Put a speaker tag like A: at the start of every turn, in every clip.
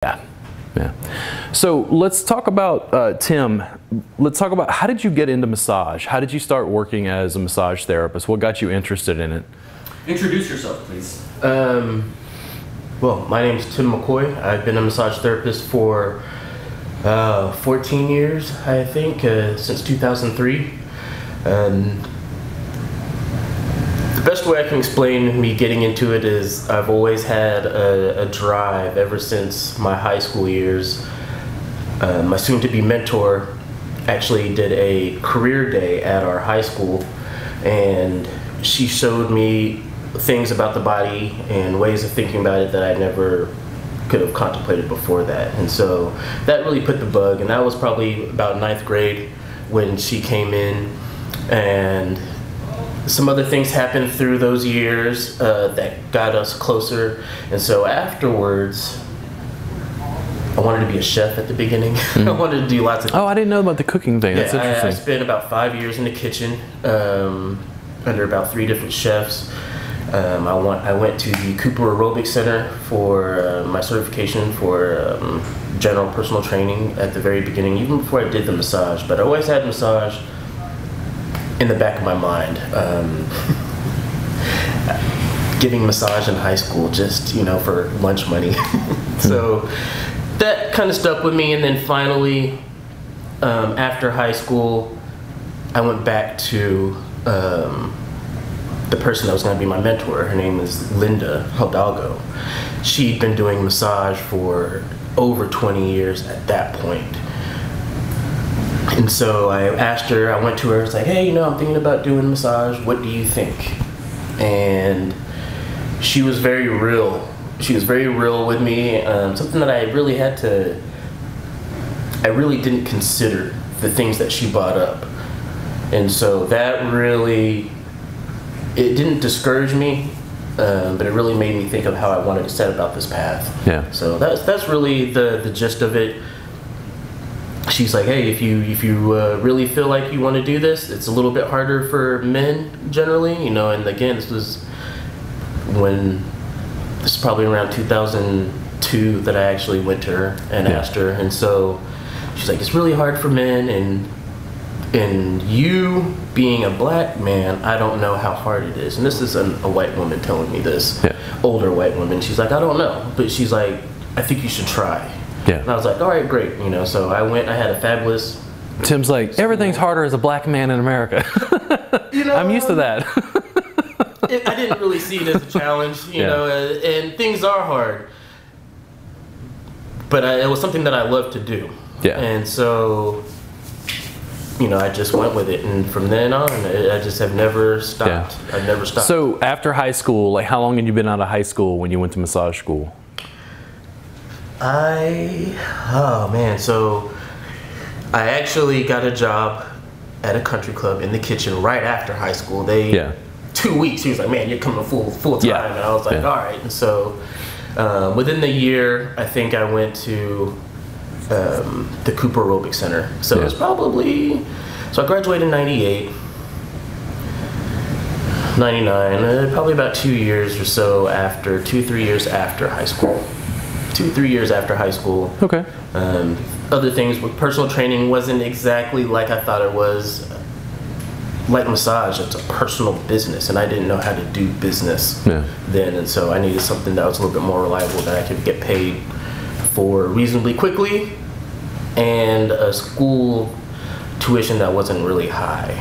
A: Yeah. Yeah. So let's talk about, Tim, let's talk about how did you get into massage? How did you start working as a massage therapist? What got you interested in it?
B: Introduce yourself, please.
C: Well, my name's Tim McCoy. I've been a massage therapist for 14 years, I think, since 2003. The best way I can explain me getting into it is I've always had a drive ever since my high school years. My soon-to-be mentor actually did a career day at our high school, and she showed me things about the body and ways of thinking about it that I never could have contemplated before that. And so that really put the bug, and that was probably about 9th grade when she came in, and some other things happened through those years that got us closer. And so afterwards, I wanted to be a chef at the beginning. I wanted to do lots of things.
A: Oh, I didn't know about the cooking thing. That's interesting.
C: I spent about 5 years in the kitchen under about 3 different chefs. I went to the Cooper Aerobic Center for my certification for general personal training at the very beginning, even before I did the massage. But I always had massage in the back of my mind. Giving massage in high school just, for lunch money. So that kind of stuck with me, and then finally, after high school, I went back to the person that was going to be my mentor. Her name is Linda Hidalgo. She'd been doing massage for over 20 years at that point. And so I asked her, I went to her, it's like, hey, I'm thinking about doing massage. What do you think? And she was very real. She was very real with me. Something that I really didn't consider the things that she brought up. And so that really, it didn't discourage me, but it really made me think of how I wanted to set about this path.
A: Yeah.
C: So that's really the gist of it. She's like, hey, if you really feel like you want to do this, it's a little bit harder for men generally, and again, this is probably around 2002 that I actually went to her and asked her, and so she's like, it's really hard for men, and you being a black man, I don't know how hard it is. And this is a white woman telling me this, older white woman. She's like, I don't know, but she's like, I think you should try.
A: Yeah.
C: And I was like, all right, great. So I went, I had a fabulous...
A: Tim's like, everything's harder as a black man in America. I'm used to that.
C: I didn't really see it as a challenge, and things are hard. But it was something that I love to do.
A: Yeah.
C: And so, I just went with it. And from then on, I just have never stopped.
A: Yeah.
C: I've never stopped.
A: So after high school, like how long had you been out of high school when you went to massage school?
C: So I actually got a job at a country club in the kitchen right after high school. 2 weeks, he was like, man, you're coming full time. And I was like, all right. And so within the year, I think I went to the Cooper Aerobic Center. So it was probably, so I graduated in 98, 99, probably about 2 years or so after, 2-3 years after high school. 2-3 years after high school.
A: Okay.
C: Other things with personal training wasn't exactly like I thought it was. Like massage, it's a personal business, and I didn't know how to do business then, and so I needed something that was a little bit more reliable, that I could get paid for reasonably quickly, and a school tuition that wasn't really high.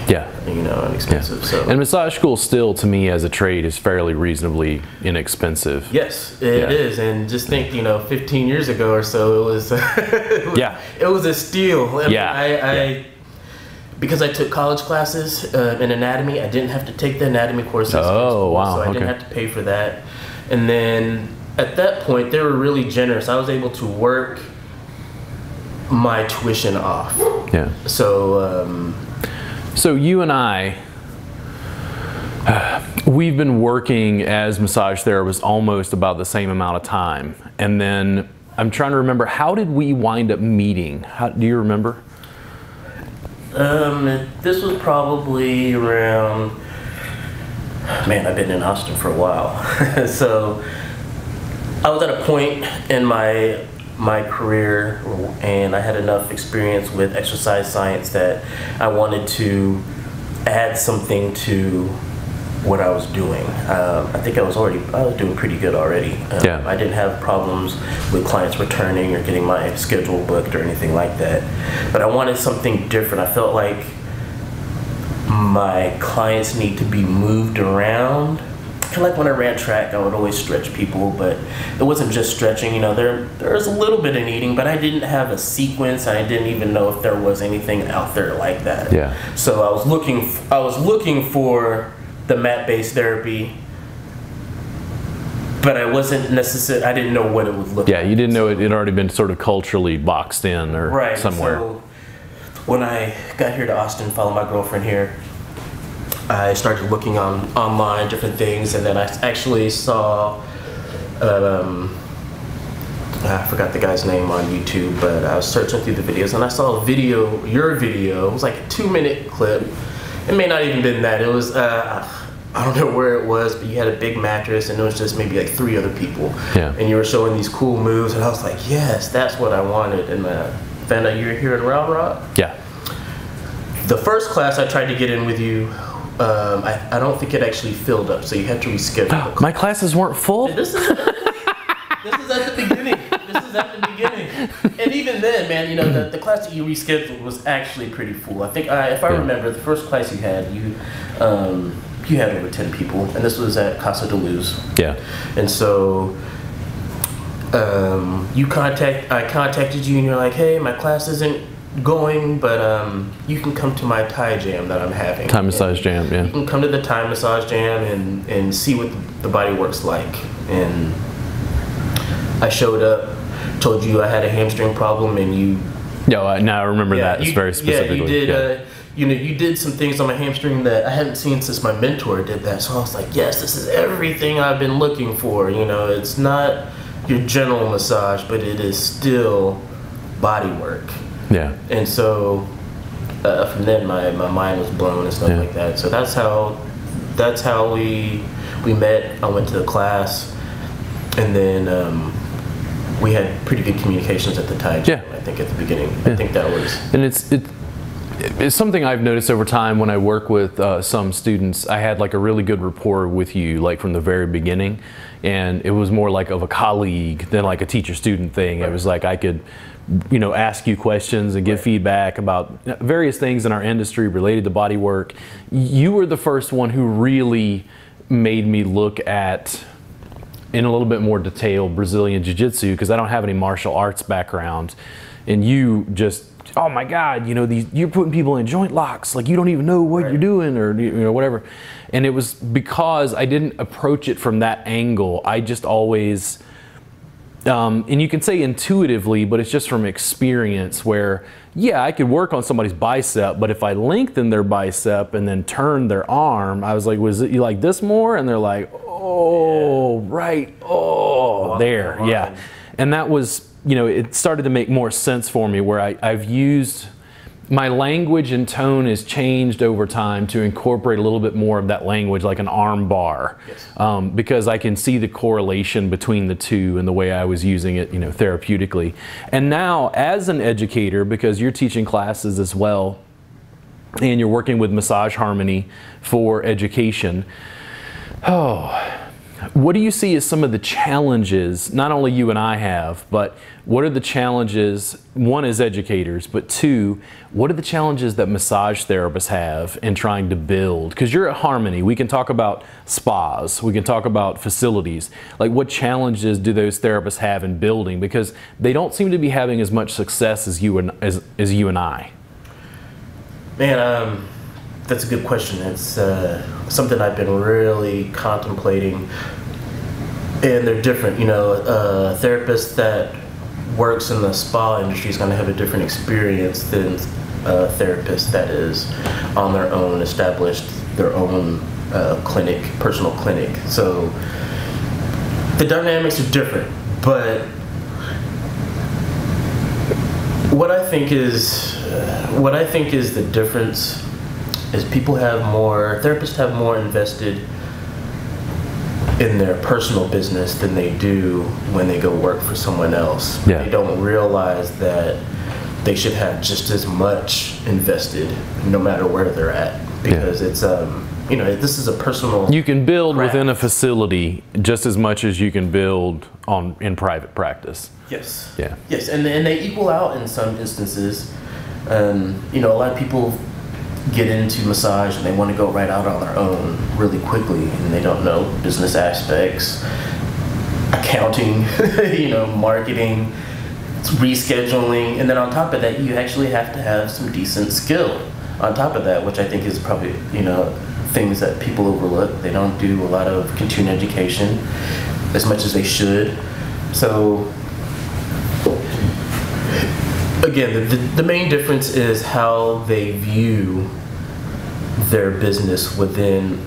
C: And expensive. So.
A: And massage school still, to me, as a trade, is fairly reasonably inexpensive.
C: Yes, it is. And just think, 15 years ago or so, it was it was a steal. Because I took college classes in anatomy, I didn't have to take the anatomy courses.
A: Oh, wow.
C: So I didn't have to pay for that. And then at that point, they were really generous. I was able to work my tuition off.
A: Yeah. So you and I, we've been working as massage therapists almost about the same amount of time. And then I'm trying to remember, how did we wind up meeting? Do you remember?
C: This was probably around, man, I've been in Austin for a while. So I was at a point in my my career, and I had enough experience with exercise science that I wanted to add something to what I was doing. I think I was doing pretty good already. I didn't have problems with clients returning or getting my schedule booked or anything like that. But I wanted something different. I felt like my clients need to be moved around. Kind of like when I ran track, I would always stretch people, but it wasn't just stretching. You know, there was a little bit in eating, but I didn't have a sequence. I didn't even know if there was anything out there like that.
A: Yeah.
C: So I was looking for the mat-based therapy, but I I didn't know what it would look like.
A: Yeah, you didn't know it had already been sort of culturally boxed in or somewhere.
C: So when I got here to Austin, followed my girlfriend here, I started looking online, different things, and then I actually saw, I forgot the guy's name on YouTube, but I was searching through the videos, and I saw a video, your video. It was like a 2-minute clip. It may not even been that. It was, I don't know where it was, but you had a big mattress, and it was just maybe like 3 other people.
A: Yeah.
C: And you were showing these cool moves, and I was like, yes, that's what I wanted. And found out you were here in Round Rock.
A: Yeah.
C: The first class I tried to get in with you, I don't think it actually filled up, so you had to reschedule.
A: My classes weren't full?
C: This is at the beginning. This is at the beginning. And even then, man, you know, the class that you rescheduled was actually pretty full. I think, if I remember, the first class you had over 10 people, and this was at Casa de Luz.
A: Yeah.
C: And so I contacted you, and you're like, hey, my class isn't going, but you can come to my Thai jam that I'm having.
A: Thai massage jam, yeah.
C: You can come to the Thai massage jam and see what the body works like. And I showed up, told you I had a hamstring problem, and you...
A: Yeah, now I remember that. It's very specifically.
C: Yeah, you did. You did some things on my hamstring that I hadn't seen since my mentor did that. So I was like, yes, this is everything I've been looking for. You know, it's not your general massage, but it is still body work.
A: Yeah.
C: And so from then my mind was blown and stuff like that. So that's how we met. I went to the class, and then we had pretty good communications at the Thai gym, I think, at the beginning. I think that was...
A: And it's something I've noticed over time when I work with some students. I had like a really good rapport with you, like from the very beginning, and it was more like of a colleague than like a teacher-student thing. It was like I could, you know, ask you questions and give feedback about various things in our industry related to body work. You were the first one who really made me look at, in a little bit more detail, Brazilian Jiu-Jitsu, because I don't have any martial arts background, and you just, oh my God, you know, you're putting people in joint locks, like you don't even know what you're doing, or you know, whatever. And it was because I didn't approach it from that angle. I just always, and you can say intuitively, but it's just from experience where, yeah, I could work on somebody's bicep, but if I lengthen their bicep and then turn their arm, I was like, was it you like this more? And they're like, oh, right, oh, there, yeah. And that was, you know, it started to make more sense for me where I've used, my language and tone has changed over time to incorporate a little bit more of that language, like an arm bar, because I can see the correlation between the two and the way I was using it, you know, therapeutically. And now as an educator, because you're teaching classes as well, and you're working with Massage Harmony for education, what do you see as some of the challenges, not only you and I have, but what are the challenges, one as educators, but two, what are the challenges that massage therapists have in trying to build? Because you're at Harmony, we can talk about spas, we can talk about facilities. Like what challenges do those therapists have in building? Because they don't seem to be having as much success as you and I.
C: Man, that's a good question. It's something I've been really contemplating, and they're different. You know, a therapist that works in the spa industry is going to have a different experience than a therapist that is on their own, established their own clinic, personal clinic. So the dynamics are different, but what I think is the difference is therapists have more invested in their personal business than they do when they go work for someone else.
A: Yeah.
C: They don't realize that they should have just as much invested no matter where they're at, because it's you know, this is a personal.
A: You can build
C: craft.
A: within a facility just as much as you can build in private practice.
C: Yes.
A: Yeah.
C: Yes, and they equal out in some instances. You know, a lot of people get into massage and they want to go right out on their own really quickly, and they don't know business aspects, accounting, you know, marketing, rescheduling, and then on top of that, you actually have to have some decent skill on top of that, which I think is probably, you know, things that people overlook. They don't do a lot of continuing education as much as they should. So again, the main difference is how they view their business within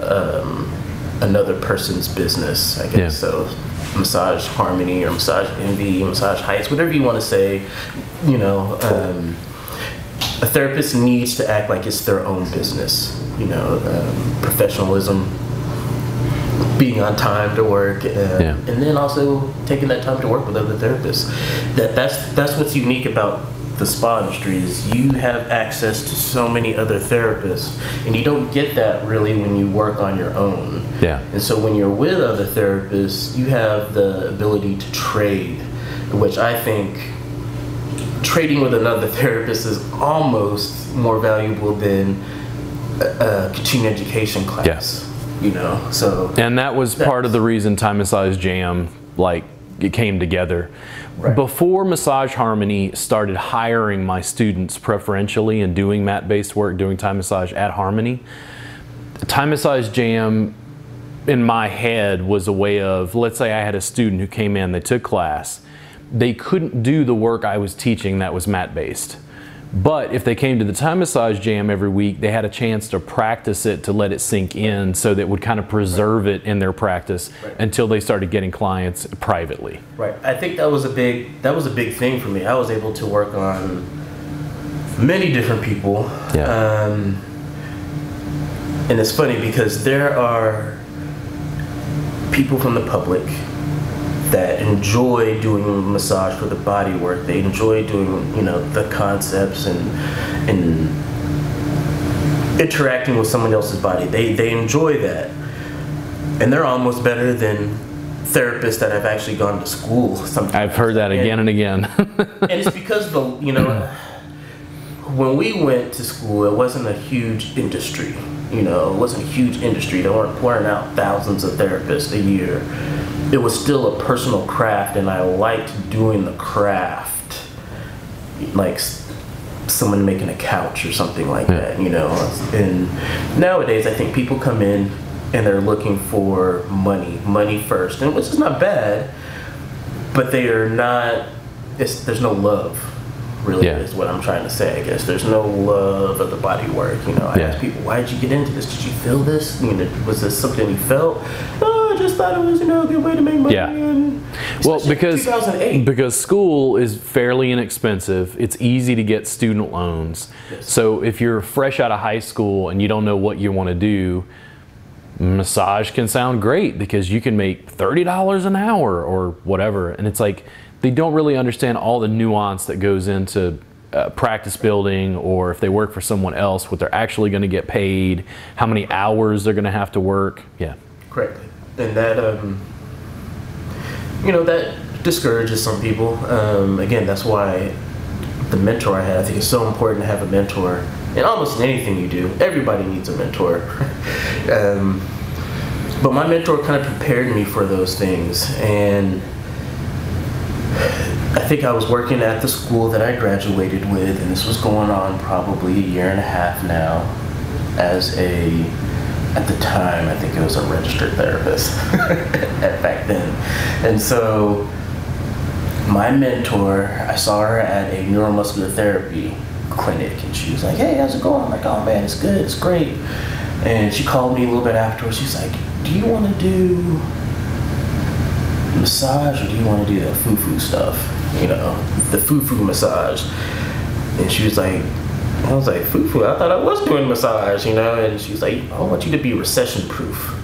C: another person's business, I guess.
A: Yeah.
C: So massage harmony or massage envy, massage heights, whatever you want to say, you know, a therapist needs to act like it's their own business, you know, professionalism, being on time to work, and then also taking that time to work with other therapists. That's what's unique about the spa industry, is you have access to so many other therapists, and you don't get that really when you work on your own.
A: Yeah.
C: And so when you're with other therapists, you have the ability to trade, which I think trading with another therapist is almost more valuable than a continuing education class.
A: Yes.
C: You know, so.
A: And that was part of the reason Time Massage Jam, like, it came together.
C: Right.
A: Before Massage Harmony started hiring my students preferentially and doing mat-based work, doing Time Massage at Harmony, Time Massage Jam in my head was a way of, let's say I had a student who came in, they took class, they couldn't do the work I was teaching that was mat-based. But if they came to the Time Massage Jam every week, they had a chance to practice it, to let it sink in, so that it would kind of preserve it in their practice until they started getting clients privately.
C: Right. I think that was a big thing for me. I was able to work on many different people.
A: Yeah.
C: And it's funny because there are people from the public that enjoy doing massage for the body work. They enjoy doing, you know, the concepts and interacting with someone else's body. They enjoy that, and they're almost better than therapists that have actually gone to school. Sometimes
A: I've heard that again and again.
C: And it's because you know, when we went to school, it wasn't a huge industry. You know, it wasn't a huge industry. They weren't pouring out thousands of therapists a year. It was still a personal craft, and I liked doing the craft, like someone making a couch or something like that, you know. And nowadays, I think people come in and they're looking for money first, and which is not bad, but they are not. There's no love. Really, is what I'm trying to say. I guess there's no love of the body work. You know, I ask people, why did you get into this? Did you feel this? You know, was this something you felt? Oh, I just thought it was, you know, a good way to make money.
A: Yeah.
C: And
A: well, because
C: 2008.
A: because school is fairly inexpensive. It's easy to get student loans.
C: Yes.
A: So if you're fresh out of high school and you don't know what you want to do, massage can sound great because you can make $30 an hour or whatever. And it's like, they don't really understand all the nuance that goes into practice building, or if they work for someone else, what they're actually going to get paid, how many hours they're going to have to work. Yeah.
C: Correct. And that, you know, that discourages some people. Again, that's why the mentor I had, I think it's so important to have a mentor in almost anything you do. Everybody needs a mentor. But my mentor kind of prepared me for those things. And I think I was working at the school that I graduated with, and this was going on probably a year and a half now, at the time, I think it was a registered therapist back then. And so my mentor, I saw her at a neuromuscular therapy clinic, and she was like, hey, how's it going? I'm like, oh man, it's good, it's great. And she called me a little bit afterwards. She's like, do you want to do massage, or do you want to do the foo-foo stuff? You know, the foo-foo massage. And she was like, I was like, foo-foo? I thought I was doing massage, you know? And she was like, I want you to be recession-proof.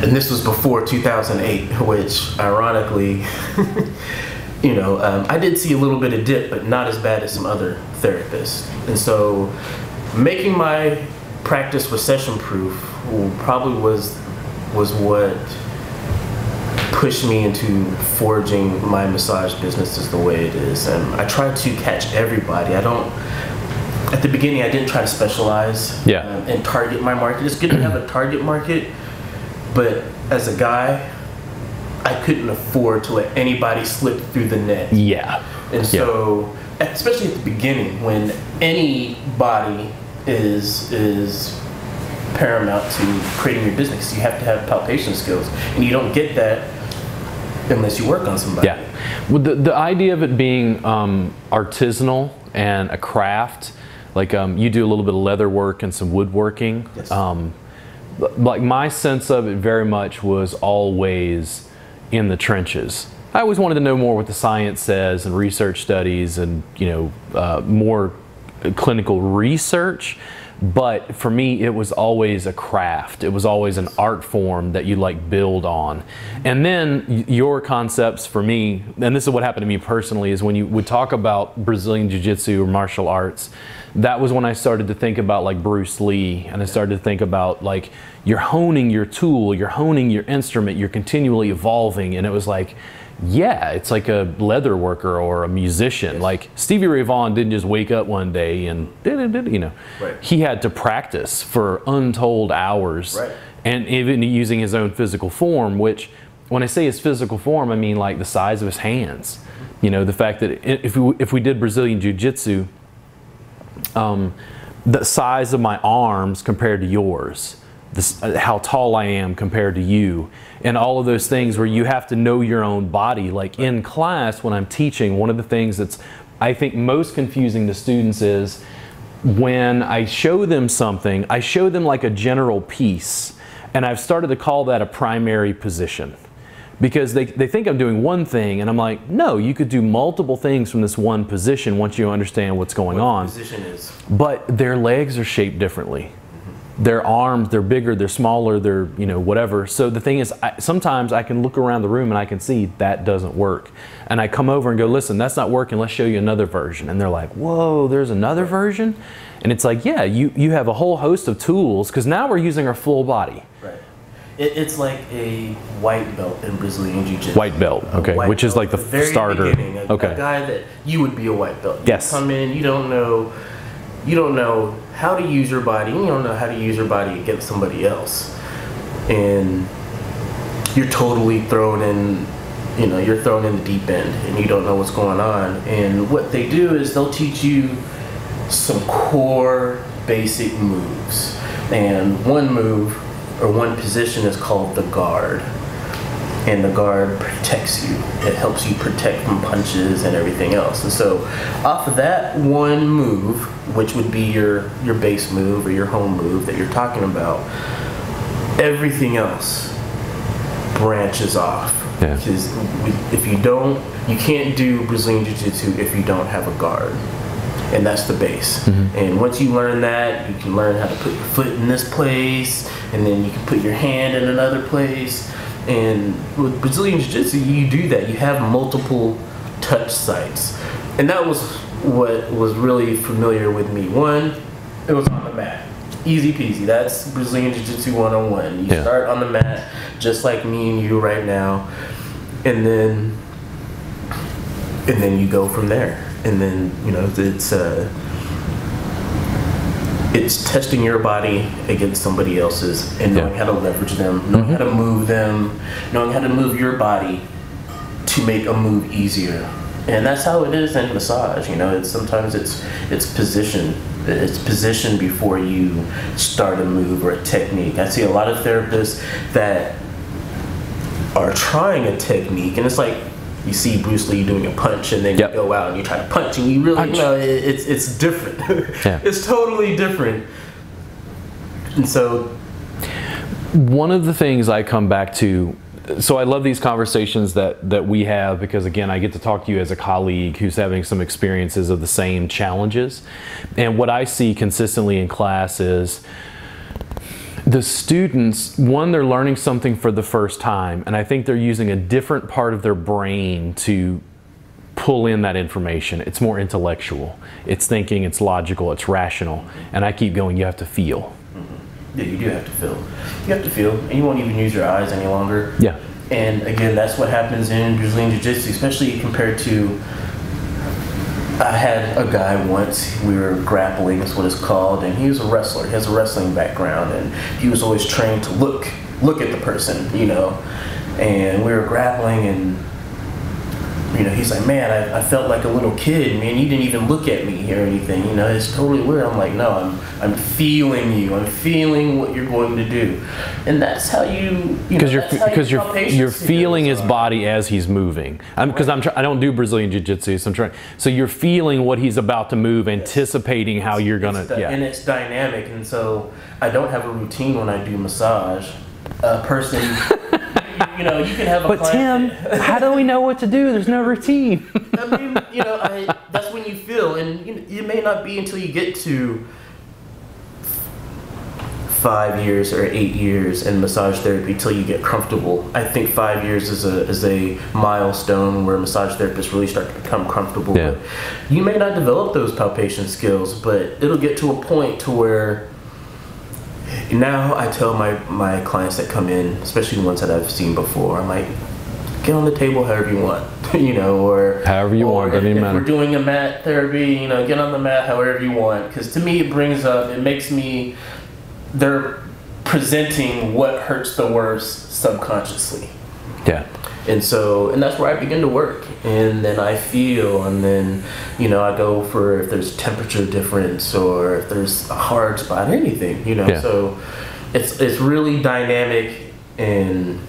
C: and this was before 2008, which ironically, I did see a little bit of dip, but not as bad as some other therapists. And so making my practice recession proof probably was what pushed me into forging my massage business as the way it is. And I try to catch everybody. At the beginning, I didn't try to specialize and target my market. It's good to have a target market, but as a guy, I couldn't afford to let anybody slip through the net.
A: Yeah.
C: And so, especially at the beginning, when anybody is paramount to creating your business, you have to have palpation skills, and you don't get that unless you work on somebody.
A: Yeah. Well, the idea of it being artisanal and a craft, like you do a little bit of leather work and some woodworking.
C: Yes.
A: Like my sense of it very much was always in the trenches. I always wanted to know more what the science says and research studies and more clinical research. But for me, it was always a craft. It was always an art form that you like build on. And then your concepts for me, and this is what happened to me personally, is when you would talk about Brazilian Jiu-Jitsu or martial arts, that was when I started to think about like Bruce Lee, and I started to think about like you're honing your tool, you're honing your instrument, you're continually evolving. And it was like, yeah, it's like a leather worker or a musician.
C: Yes.
A: Like Stevie Ray Vaughan didn't just wake up one day and
C: Right.
A: He had to practice for untold hours,
C: right.
A: and even using his own physical form, which when I say his physical form, I mean like the size of his hands. The fact that if we did Brazilian Jiu-Jitsu, the size of my arms compared to yours, how tall I am compared to you, and all of those things where you have to know your own body. Like in class when I'm teaching, one of the things that's I think most confusing to students is when I show them something, I show them like a general piece, and I've started to call that a primary position. Because they think I'm doing one thing, and I'm like, no, you could do multiple things from this one position once you understand what's going on.
C: What the position is.
A: But their legs are shaped differently. Their arms, they're bigger, they're smaller, they're, whatever. So the thing is, sometimes I can look around the room and I can see that doesn't work. And I come over and go, listen, that's not working, let's show you another version. And they're like, whoa, there's another version? And it's like, yeah, you have a whole host of tools, because now we're using our full body.
C: Right. It's like a white belt in Brazilian Jiu-Jitsu.
A: White belt, okay, which is like the starter.
C: Beginning, a
A: okay.
C: guy that you would be a white belt.
A: Yes.
C: You come in, you don't know how to use your body, and you don't know how to use your body against somebody else. And you're totally thrown in, you're thrown in the deep end, and you don't know what's going on. And what they do is they'll teach you some core basic moves. And one move or one position is called the guard. And the guard protects you. It helps you protect from punches and everything else. And so off of that one move, which would be your base move or your home move that you're talking about, everything else branches off.
A: Yeah.
C: Because if you can't do Brazilian Jiu-Jitsu if you don't have a guard. And that's the base. Mm-hmm. And once you learn that, you can learn how to put your foot in this place, and then you can put your hand in another place. And with Brazilian Jiu-Jitsu, you do that. You have multiple touch sites. And that was what was really familiar with me. One, it was on the mat. Easy peasy. That's Brazilian Jiu-Jitsu 101. You start on the mat, just like me and you right now. And then you go from there. And then, it's testing your body against somebody else's and knowing how to leverage them, knowing how to move them, knowing how to move your body to make a move easier. And that's how it is in massage. Sometimes it's position. It's position before you start a move or a technique. I see a lot of therapists that are trying a technique, and it's like you see Bruce Lee doing a punch, and then you go out and you try to punch, and you really, it's different. It's totally different. And so,
A: one of the things I come back to, so I love these conversations that we have, because again, I get to talk to you as a colleague who's having some experiences of the same challenges. And what I see consistently in class is, The students, one, they're learning something for the first time, and I think they're using a different part of their brain to pull in that information. It's more intellectual. It's thinking, it's logical, it's rational. And I keep going, you have to feel.
C: Yeah, you do have to feel. You have to feel, and you won't even use your eyes any longer.
A: Yeah.
C: And again, that's what happens in Brazilian Jiu-Jitsu, especially compared to, I had a guy once, we were grappling, that's what it's called, and he was a wrestler. He has a wrestling background, and he was always trained to look at the person, you know. And we were grappling, and you know, he's like, man, I felt like a little kid, man. You didn't even look at me or anything, you know. It's totally weird. I'm like, no, I'm feeling you. I'm feeling what you're going to do, and that's how you
A: because you're feeling his body as he's moving. Because I don't do Brazilian Jiu-Jitsu, so I'm trying. So you're feeling what he's about to move, anticipating how you're gonna.
C: And it's dynamic, and so I don't have a routine when I do massage. Personally. You know, you can have a
A: But
C: client.
A: Tim, how do we know what to do? There's no routine.
C: I mean, you know, that's when you feel, and you know, it may not be until you get to 5 years or 8 years in massage therapy till you get comfortable. I think 5 years is a milestone where massage therapists really start to become comfortable.
A: Yeah.
C: But you may not develop those palpation skills, but it'll get to a point to where now I tell my clients that come in, especially the ones that I've seen before, I'm like, get on the table however you want, you know, or
A: however you want, doesn't even matter.
C: If we're doing a mat therapy, you know, get on the mat however you want, because to me it makes me, they're presenting what hurts the worst subconsciously.
A: Yeah.
C: And that's where I begin to work, and then I feel, and then, you know, I go for if there's temperature difference or if there's a hard spot, anything, you know.
A: Yeah.
C: So it's really dynamic, and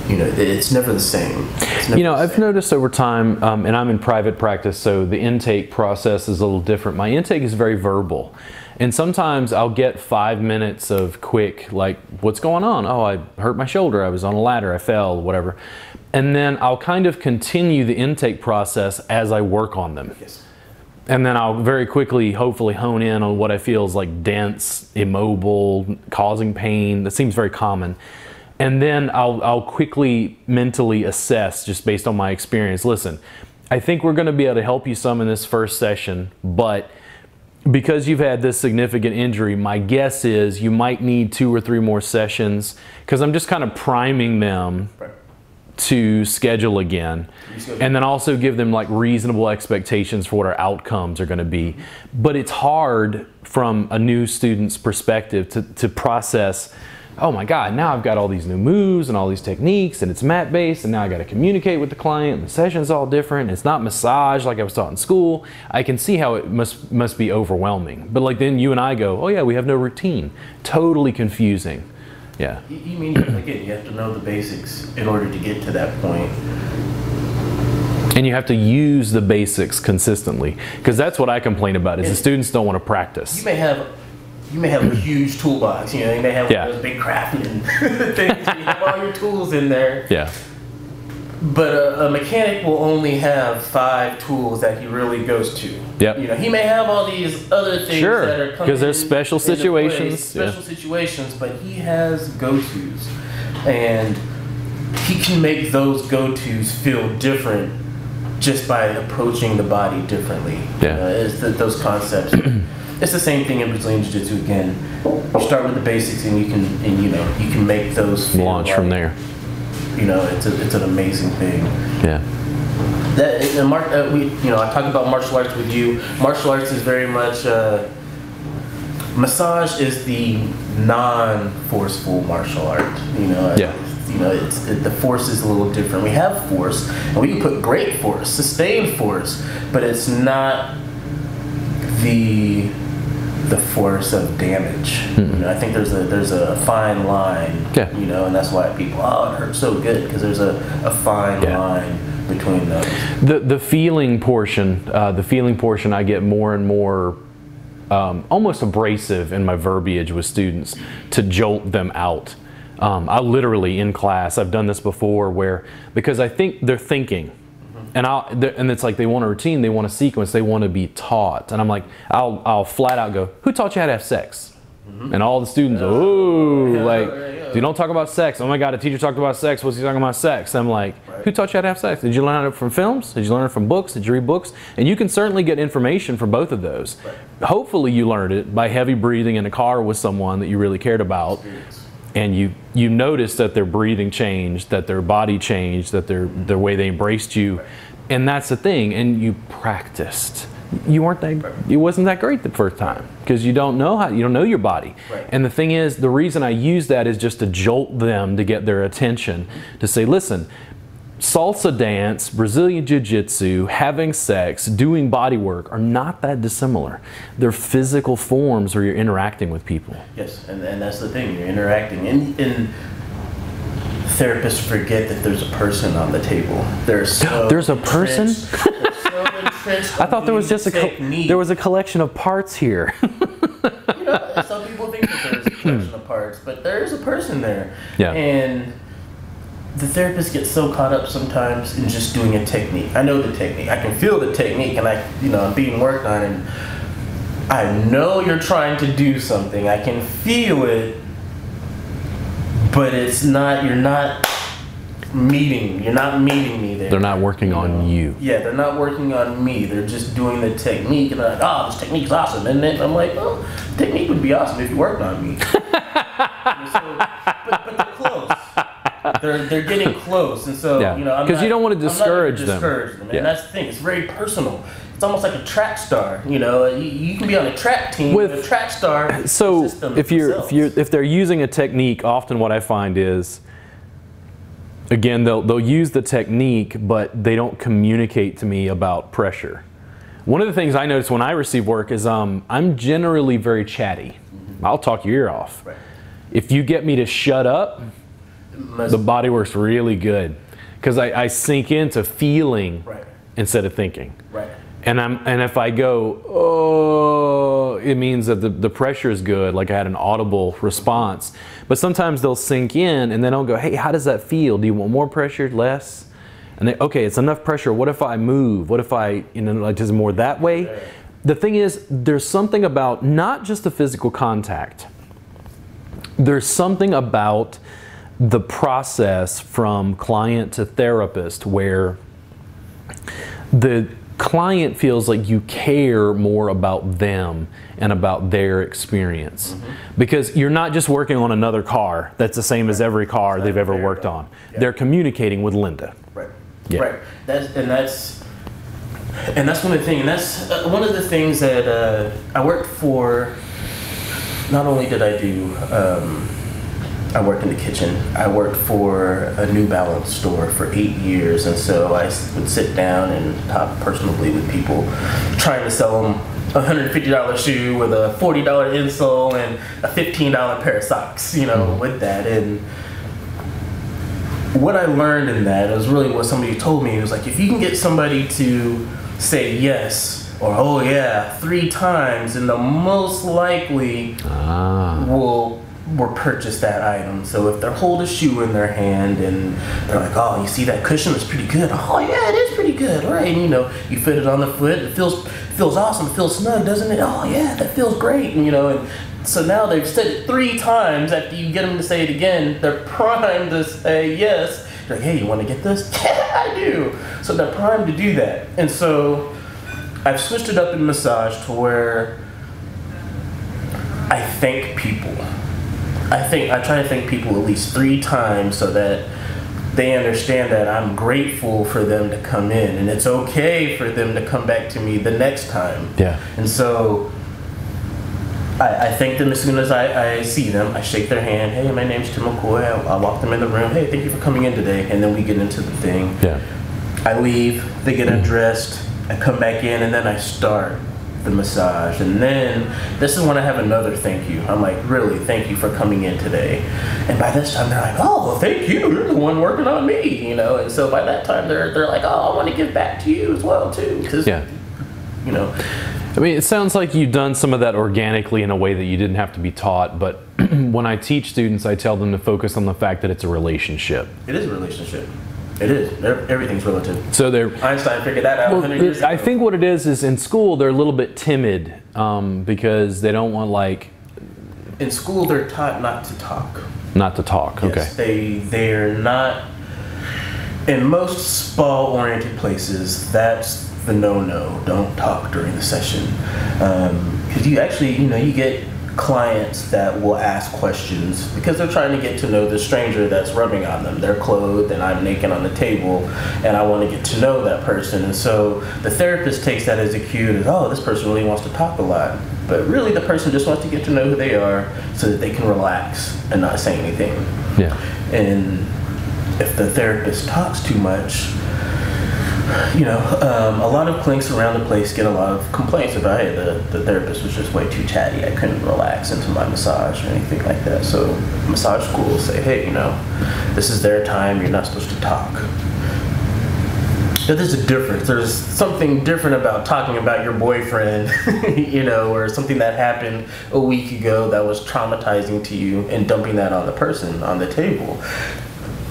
C: you know, it's never the same.
A: You know, I've noticed over time, and I'm in private practice, so the intake process is a little different. My intake is very verbal. And sometimes I'll get 5 minutes of quick, like, what's going on? Oh, I hurt my shoulder. I was on a ladder. I fell, whatever. And then I'll kind of continue the intake process as I work on them.
C: Yes.
A: And then I'll very quickly, hopefully, hone in on what I feel is like dense, immobile, causing pain. That seems very common. And then I'll quickly mentally assess, just based on my experience. Listen, I think we're going to be able to help you some in this first session, but because you've had this significant injury, my guess is you might need 2 or 3 more sessions, because I'm just kind of priming them to schedule again. And then also give them like reasonable expectations for what our outcomes are going to be. But it's hard from a new student's perspective to process, oh my God, now I've got all these new moves and all these techniques, and it's mat-based, and now I got to communicate with the client, and the session's all different. It's not massage like I was taught in school. I can see how it must be overwhelming. But like then you and I go, oh yeah, we have no routine. Totally confusing. Yeah.
C: You mean, again, you have to know the basics in order to get to that point.
A: And you have to use the basics consistently, because that's what I complain about is the students don't want to practice.
C: You may have a huge toolbox, you know, you may have one of those big crafting things, you have all your tools in there.
A: Yeah.
C: But a mechanic will only have 5 tools that he really goes to.
A: Yep.
C: You know, he may have all these other things that are coming
A: because there's special situations.
C: Special situations, but he has go-tos. And he can make those go-tos feel different just by approaching the body differently.
A: Yeah.
C: It's those concepts. It's the same thing in Brazilian Jiu-Jitsu again. You start with the basics, and you can make those
A: launch from there.
C: You know, it's an amazing thing.
A: Yeah.
C: I talk about martial arts with you. Martial arts is very much massage is the non-forceful martial art. You know.
A: Yeah.
C: You know, the force is a little different. We have force, and we can put great force, sustained force, but it's not the force of damage. You know, I think there's a fine line.
A: Yeah.
C: You know, and that's why people, it hurts so good, because there's a fine line between those.
A: The feeling portion, I get more and more almost abrasive in my verbiage with students to jolt them out. I literally in class, I've done this before because I think they're thinking. And it's like they want a routine, they want a sequence, they want to be taught. And I'm like, I'll flat out go, who taught you how to have sex? And all the students, you don't talk about sex. Oh my God, a teacher talked about sex. What's he talking about sex? I'm like, who taught you how to have sex? Did you learn it from films? Did you learn it from books? Did you read books? And you can certainly get information from both of those. Hopefully you learned it by heavy breathing in a car with someone that you really cared about. And you noticed that their breathing changed, that their body changed, that the way they embraced you. And that's the thing. And you practiced. It wasn't that great the first time because you don't know your body. And the thing is, the reason I use that is just to jolt them to get their attention, to say, listen, salsa dance, Brazilian jiu-jitsu, having sex, doing body work are not that dissimilar. They're physical forms where you're interacting with people.
C: Yes, and that's the thing, you're interacting. And therapists forget that there's a person on the table. There's
A: a person? I thought there was just there was a collection of parts here.
C: Some people think that there's a collection of parts, but there's a person there.
A: Yeah.
C: And the therapist gets so caught up sometimes in just doing a technique. I know the technique. I can feel the technique, and I'm being worked on, and I know you're trying to do something. I can feel it, but you're not meeting me there.
A: They're not working on you.
C: Yeah, they're not working on me. They're just doing the technique, and they're like, oh, this technique's awesome, isn't it? And I'm like, well, the technique would be awesome if you worked on me. But they're close. They're getting close, and so
A: because you don't want to discourage them.
C: And that's the thing. It's very personal. It's almost like a track star. You can be on a track team with a track star.
A: So if they're using a technique, often what I find is, again, they'll use the technique, but they don't communicate to me about pressure. One of the things I notice when I receive work is I'm generally very chatty. I'll talk your ear off. If you get me to shut up, the body works really good because I sink into feeling instead of thinking. And if I go, oh, it means that the pressure is good, like I had an audible response. But sometimes they'll sink in and then I'll go, hey, how does that feel? Do you want more pressure, less? And they, okay, it's enough pressure. What if I move? What if I, like just more that way? The thing is, there's something about not just the physical contact. There's something about the process from client to therapist where the client feels like you care more about them and about their experience. Because you're not just working on another car that's the same as every car they've ever worked on. They're communicating with Linda.
C: That's one of the things. And that's one of the things that I worked for. Not only did I do, I worked in the kitchen. I worked for a New Balance store for 8 years, and so I would sit down and talk personally with people, trying to sell them a $150 shoe with a $40 insole and a $15 pair of socks, with that. And what I learned in that was really what somebody told me. It was like, if you can get somebody to say yes or oh yeah 3 times, then the most likely will purchase that item. So if they hold a shoe in their hand and they're like, oh, you see that cushion? It's pretty good. Oh yeah, it is pretty good, right? And you fit it on the foot. It feels awesome. It feels snug, doesn't it? Oh yeah, that feels great. And so now they've said it 3 times. After you get them to say it again, they're primed to say yes. They're like, hey, you want to get this? Yeah, I do. So they're primed to do that. And so I've switched it up in massage to where I thank people. I try to thank people at least 3 times so that they understand that I'm grateful for them to come in, and it's okay for them to come back to me the next time.
A: Yeah.
C: And so I thank them as soon as I see them. I shake their hand. Hey, my name's Tim McCoy. I walk them in the room. Hey, thank you for coming in today. And then we get into the thing.
A: Yeah.
C: I leave. They get undressed. I come back in, and then I start the massage. And then this is when I have another thank you. I'm like, really, thank you for coming in today. And by this time they're like, oh, well, thank you, you're the one working on me, and so by that time they're like, oh, I want to give back to you as well too, because I
A: mean, it sounds like you've done some of that organically in a way that you didn't have to be taught, but when I teach students, I tell them to focus on the fact that it's a relationship.
C: It is a relationship. It is. Everything's relative.
A: So
C: Einstein figured that out 100 years ago.
A: I think what it is in school they're a little bit timid because they don't want
C: In school, they're taught not to talk.
A: Not to talk.
C: Yes,
A: Okay.
C: they're not. In most spa-oriented places, that's the no-no. Don't talk during the session, because you actually, you get clients that will ask questions because they're trying to get to know the stranger that's rubbing on them. They're clothed and I'm naked on the table, and I want to get to know that person. And so the therapist takes that as a cue to, oh, this person really wants to talk a lot. But really the person just wants to get to know who they are so that they can relax and not say anything.
A: Yeah.
C: And if the therapist talks too much, a lot of clinics around the place get a lot of complaints about, hey, the therapist was just way too chatty. I couldn't relax into my massage or anything like that. So massage schools say, hey, this is their time. You're not supposed to talk. But there's a difference. There's something different about talking about your boyfriend, or something that happened a week ago that was traumatizing to you and dumping that on the person on the table.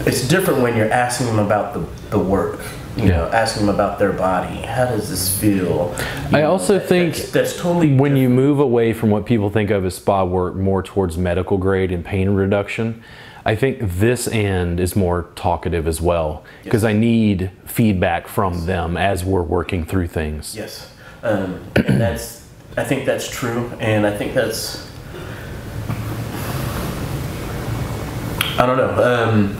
C: It's different when you're asking them about the work. Asking them about their body. How does this feel?
A: I also think
C: that's totally
A: when
C: different.
A: you move away from what people think of as spa work more towards medical grade and pain reduction, I think this end is more talkative as well, because I need feedback from them as we're working through things.
C: Yes, and I think that's true, and I think that's, I don't know.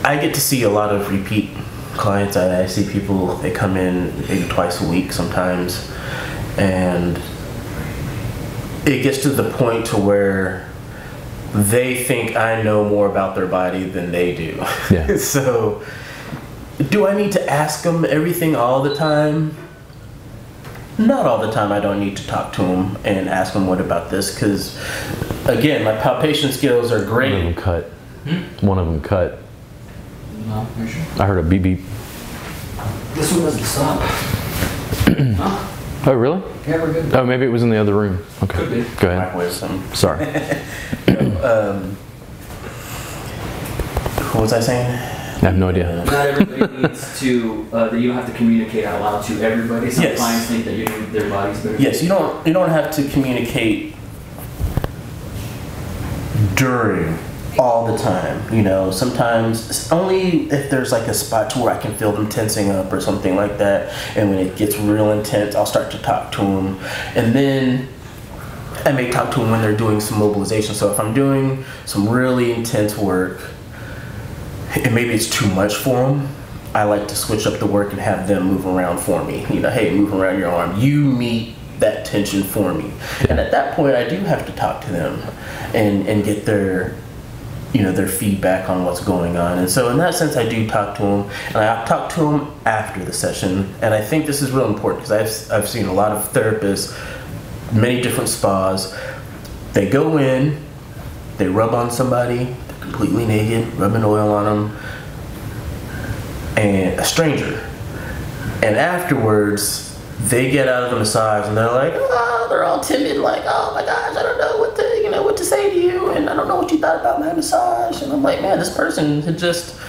C: I get to see a lot of repeat clients. I see people, they come in maybe twice a week sometimes, and it gets to the point to where they think I know more about their body than they do.
A: Yeah.
C: So, do I need to ask them everything all the time? Not all the time. I don't need to talk to them and ask them, what about this? Because, again, my palpation skills are great.
A: One of them cut. One of them cut.
B: No, are you sure?
A: I heard a beep beep.
B: This one doesn't stop. Huh?
A: Oh, really?
B: Yeah, we're good.
A: Oh, maybe it was in the other room. Okay.
B: Could be.
A: Go ahead.
C: Microwave something.
A: Sorry.
C: What was I saying?
A: I have no idea.
B: Not everybody needs to, that you don't have to communicate out loud to everybody. Some
C: Yes.
B: clients think that you know their bodies better.
C: Yes, you don't have to communicate during all the time. Sometimes only if there's like a spot to where I can feel them tensing up or something like that. And when it gets real intense, I'll start to talk to them, and then I may talk to them when they're doing some mobilization. So if I'm doing some really intense work, and maybe it's too much for them, I like to switch up the work and have them move around for me. Hey, move around your arm. You meet that tension for me. And at that point, I do have to talk to them and get their feedback on what's going on. And so in that sense, I do talk to them, and I talk to them after the session. And I think this is real important, because I've seen a lot of therapists, many different spas. They go in, they rub on somebody, completely naked, rubbing oil on them, and a stranger. And afterwards, they get out of the massage and they're like, oh, they're all timid, like, oh my gosh, I don't know what to say to you, and I don't know what you thought about my massage. And I'm like, man, this person had just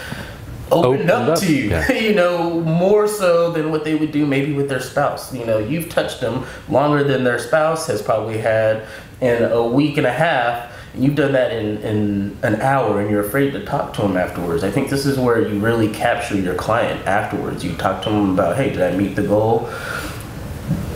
C: opened up to you,
A: yeah.
C: More so than what they would do maybe with their spouse. You've touched them longer than their spouse has probably had in a week and a half. You've done that in an hour, and you're afraid to talk to them afterwards. I think this is where you really capture your client afterwards. You talk to them about, hey, did I meet the goal?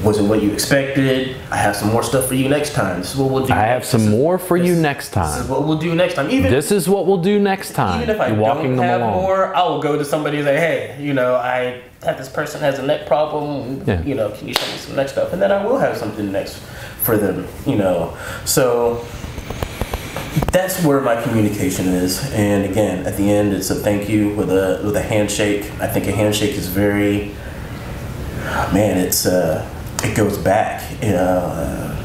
C: Was it what you expected? I have some more stuff for you next time. This is what we'll do.
A: I have some more for you next
C: This is
A: time.
C: what we'll do next time.
A: This is what we'll do next time.
C: Even if I
A: You're walking
C: don't
A: them
C: have
A: along.
C: more, I will go to somebody and say, hey, I have this person has a neck problem.
A: Yeah.
C: Can you send me some neck stuff? And then I will have something next for them. So that's where my communication is. And again, at the end, it's a thank you with a handshake. I think a handshake is very, it goes back. I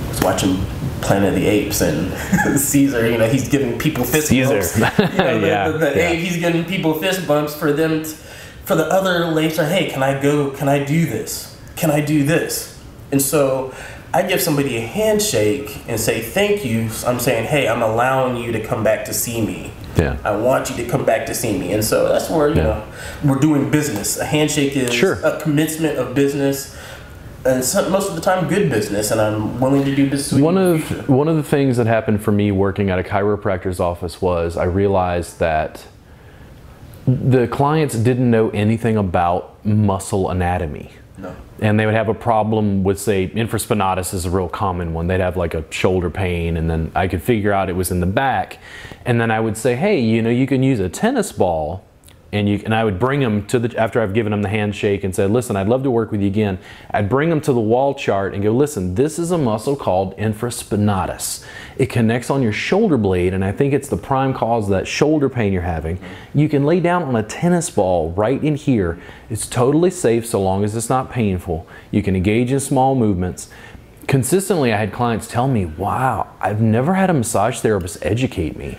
C: was watching Planet of the Apes, and Caesar, he's giving people fist bumps. The ape, he's giving people fist bumps for them, for the other apes. Hey, can I go? Can I do this? Can I do this? And so I give somebody a handshake and say thank you. I'm saying, hey, I'm allowing you to come back to see me.
A: Yeah.
C: I want you to come back to see me. And so that's where we're doing business. A handshake is a commencement of business. and most of the time good business, and I'm willing to do business with
A: One
C: you in
A: of
C: the future.
A: one of the things that happened for me working at a chiropractor's office was I realized that the clients didn't know anything about muscle anatomy.
C: No.
A: And they would have a problem with, say, infraspinatus is a real common one. They'd have like a shoulder pain, and then I could figure out it was in the back. And then I would say, hey, you know, you can use a tennis ball, and I would bring them to after I've given them the handshake and said, listen, I'd love to work with you again. I'd bring them to the wall chart and go, listen, this is a muscle called infraspinatus. It connects on your shoulder blade, and I think it's the prime cause of that shoulder pain you're having. You can lay down on a tennis ball right in here. It's totally safe so long as it's not painful. You can engage in small movements. Consistently, I had clients tell me, wow, I've never had a massage therapist educate me.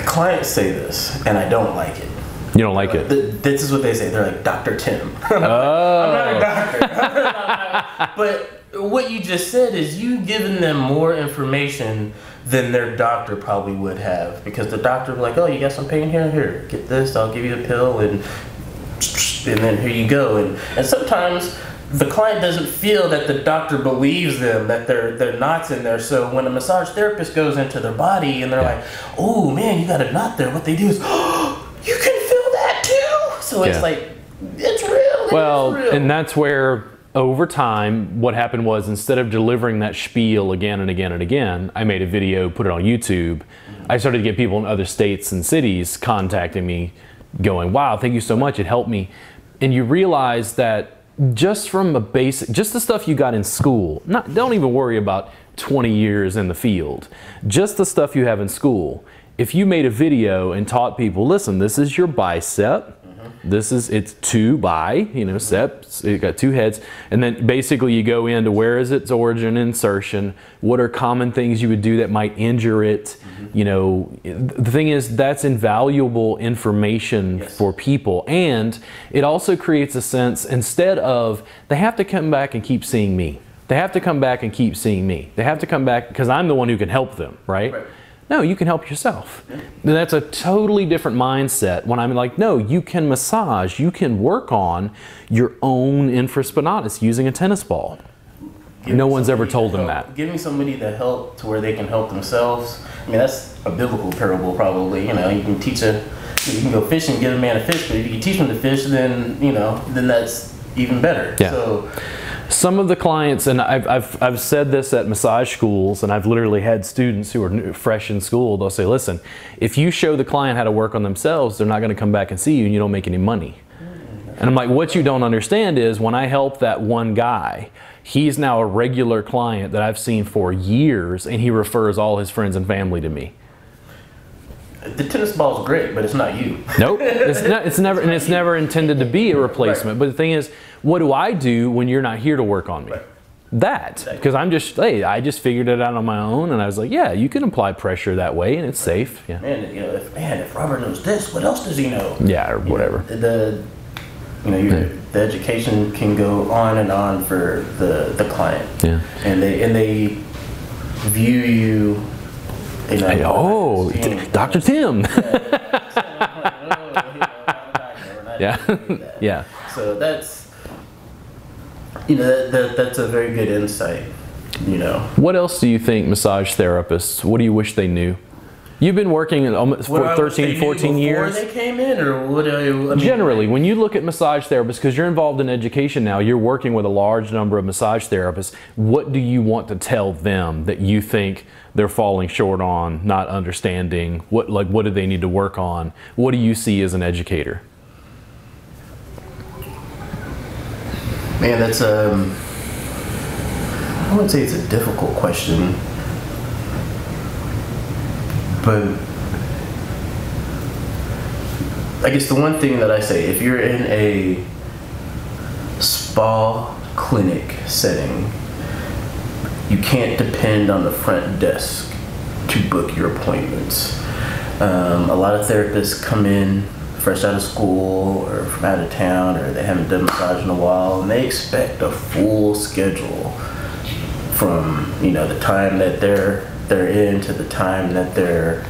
C: Clients say this, and I don't like it.
A: You don't like it?
C: This is what they say. They're like, Dr. Tim.
A: Oh.
C: I'm not a doctor. But what you just said is you giving them more information than their doctor probably would have. Because the doctor would be like, oh, you got some pain here? Here, get this. I'll give you the pill, and then here you go. And sometimes the client doesn't feel that the doctor believes them, that there are knots in there. So when a massage therapist goes into their body and they're like, oh man, you got a knot there, what they do is, oh, you can feel that too. So it's like, it's real.
A: Well,
C: it is real.
A: and that's where over time, what happened was instead of delivering that spiel again and again and again, I made a video, put it on YouTube. I started to get people in other states and cities contacting me going, wow, thank you so much, it helped me. And you realize that just from a basic, just the stuff you got in school, don't even worry about 20 years in the field, just the stuff you have in school. If you made a video and taught people, listen, this is your bicep, it's 2 bi, you know, seps, it got 2 heads, and then basically you go into where is its origin, insertion, what are common things you would do that might injure it, you know, the thing is that's invaluable information for people, and it also creates a sense, instead of, they have to come back and keep seeing me, they have to come back and keep seeing me, they have to come back because I'm the one who can help them, right? No, you can help yourself. And that's a totally different mindset when I'm like, no, you can massage, you can work on your own infraspinatus using a tennis ball. No one's ever told them that.
C: Giving somebody the help to where they can help themselves. I mean, that's a biblical parable probably. You know, you can you can go fishing, give a man a fish, but if you can teach him to fish, then, you know, then that's even better.
A: Yeah.
C: So,
A: some of the clients, and I've said this at massage schools, and I've literally had students who are fresh in school, they'll say, listen, if you show the client how to work on themselves, they're not going to come back and see you and you don't make any money. And I'm like, what you don't understand is when I help that one guy, he's now a regular client that I've seen for years, and he refers all his friends and family to me.
C: the tennis ball is great, but it's not you.
A: Nope, it's never intended to be a replacement. But the thing is, what do I do when you're not here to work on me? That, because I just figured it out on my own, and I was like, yeah, you can apply pressure that way, and it's safe. Yeah.
C: Man, you know, if Robert knows this, what else does he know?
A: Yeah, or whatever.
C: The education can go on and on for the client. Yeah. And they view you.
A: Dr. Tim. Yeah. Yeah.
C: So that's that's a very good insight.
A: What else do you think massage therapists? What do you wish they knew? You've been working almost for 13, 14 years.
C: Before they came in, or what?
A: Generally, when you look at massage therapists, because you're involved in education now, you're working with a large number of massage therapists. What do you want to tell them that you think they're falling short on, not understanding? What do they need to work on? What do you see as an educator?
C: Man, that's I wouldn't say it's a difficult question, but I guess the one thing that I say, if you're in a spa clinic setting, you can't depend on the front desk to book your appointments. A lot of therapists come in fresh out of school or from out of town, or they haven't done massage in a while, and they expect a full schedule from the time that they're in to the time that they're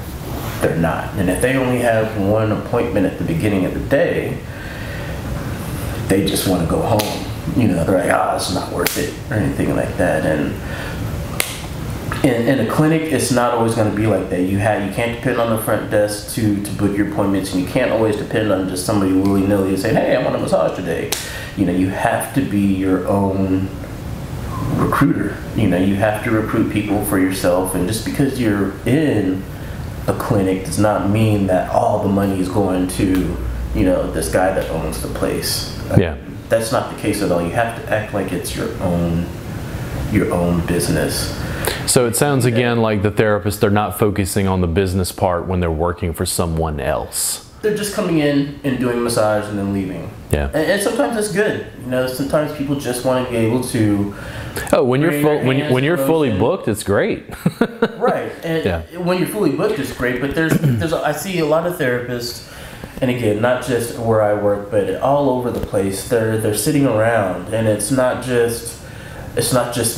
C: not. And if they only have one appointment at the beginning of the day, they just want to go home. You know, they're like, ah, it's not worth it or anything like that. And in a clinic, it's not always going to be like that. You can't depend on the front desk to book your appointments, and you can't always depend on just somebody willy-nilly saying, hey, I want a massage today. You know, you have to be your own recruiter. You know, you have to recruit people for yourself, and just because you're in a clinic does not mean that all the money is going to, you know, this guy that owns the place.
A: Yeah.
C: That's not the case at all. You have to act like it's your own business.
A: So it sounds again like the therapists, they're not focusing on the business part when they're working for someone else.
C: They're just coming in and doing a massage and then leaving.
A: Yeah.
C: And sometimes that's good. You know, sometimes people just want to be able to.
A: Oh, when you're fully booked, it's great.
C: Right. And
A: yeah.
C: When you're fully booked, it's great. But I see a lot of therapists, and again, not just where I work, but all over the place. They're sitting around, and it's not just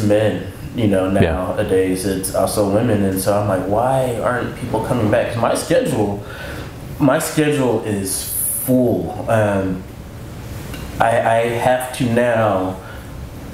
C: men. You know, nowadays it's also women, and so I'm like, why aren't people coming back? 'Cause my schedule is full. I have to now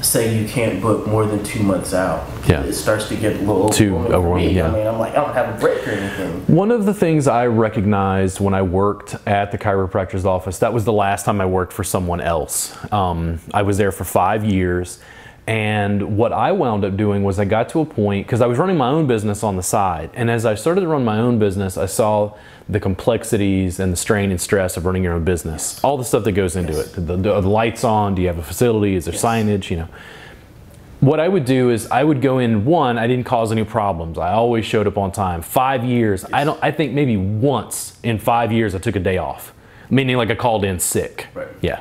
C: say you can't book more than 2 months out.
A: Yeah.
C: It starts to get a little
A: overwhelming for me. Yeah.
C: I mean, I'm like, I don't have a break or anything.
A: One of the things I recognized when I worked at the chiropractor's office, that was the last time I worked for someone else. I was there for 5 years. And what I wound up doing was I got to a point, because I was running my own business on the side, and as I started to run my own business, I saw the complexities and the strain and stress of running your own business. All the stuff that goes into it. The lights on, do you have a facility, is there signage, you know. What I would do is I would go in, I didn't cause any problems. I always showed up on time. 5 years, I think maybe once in 5 years I took a day off. Meaning like I called in sick.
C: Right.
A: Yeah.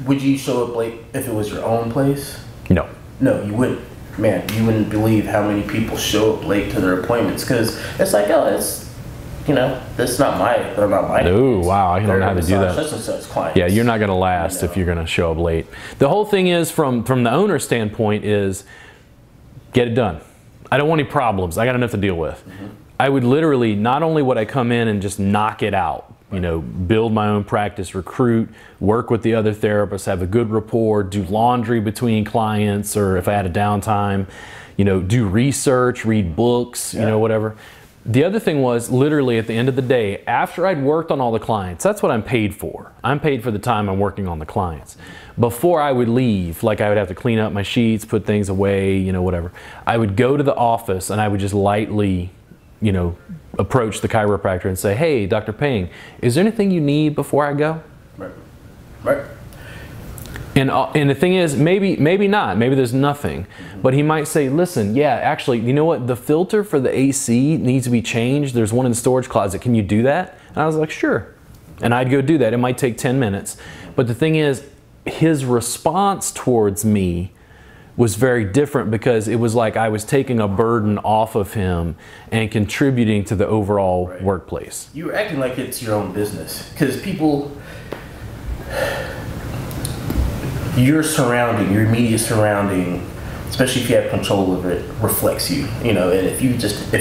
C: Would you show up late if it was your own place?
A: No.
C: No, you wouldn't. Man, you wouldn't believe how many people show up late to their appointments, because it's like, oh, it's, you know, they're not my
A: Oh, wow, I don't know how to do that.
C: Such and such clients.
A: Yeah, you're not going to last if you're going to show up late. The whole thing is, from the owner's standpoint, is get it done. I don't want any problems. I got enough to deal with. Mm-hmm. I would literally, not only would I come in and just knock it out, you know, build my own practice, recruit, work with the other therapists, have a good rapport, do laundry between clients, or if I had a downtime, you know, do research, read books, you know, whatever. The other thing was, literally at the end of the day, after I'd worked on all the clients, that's what I'm paid for. I'm paid for the time I'm working on the clients. Before I would leave, like I would have to clean up my sheets, put things away, you know, whatever, I would go to the office and I would just lightly, you know, approach the chiropractor and say, hey, Dr. Payne, is there anything you need before I go?
C: Right. Right.
A: And the thing is, maybe not. Maybe there's nothing. Mm-hmm. But he might say, listen, yeah, actually, you know what? The filter for the AC needs to be changed. There's one in the storage closet. Can you do that? And I was like, sure. And I'd go do that. It might take 10 minutes. But the thing is, his response towards me was very different, because it was like I was taking a burden off of him and contributing to the overall workplace.
C: You were acting like it's your own business, because people, your immediate surrounding, especially if you have control of it, reflects you. You know, and if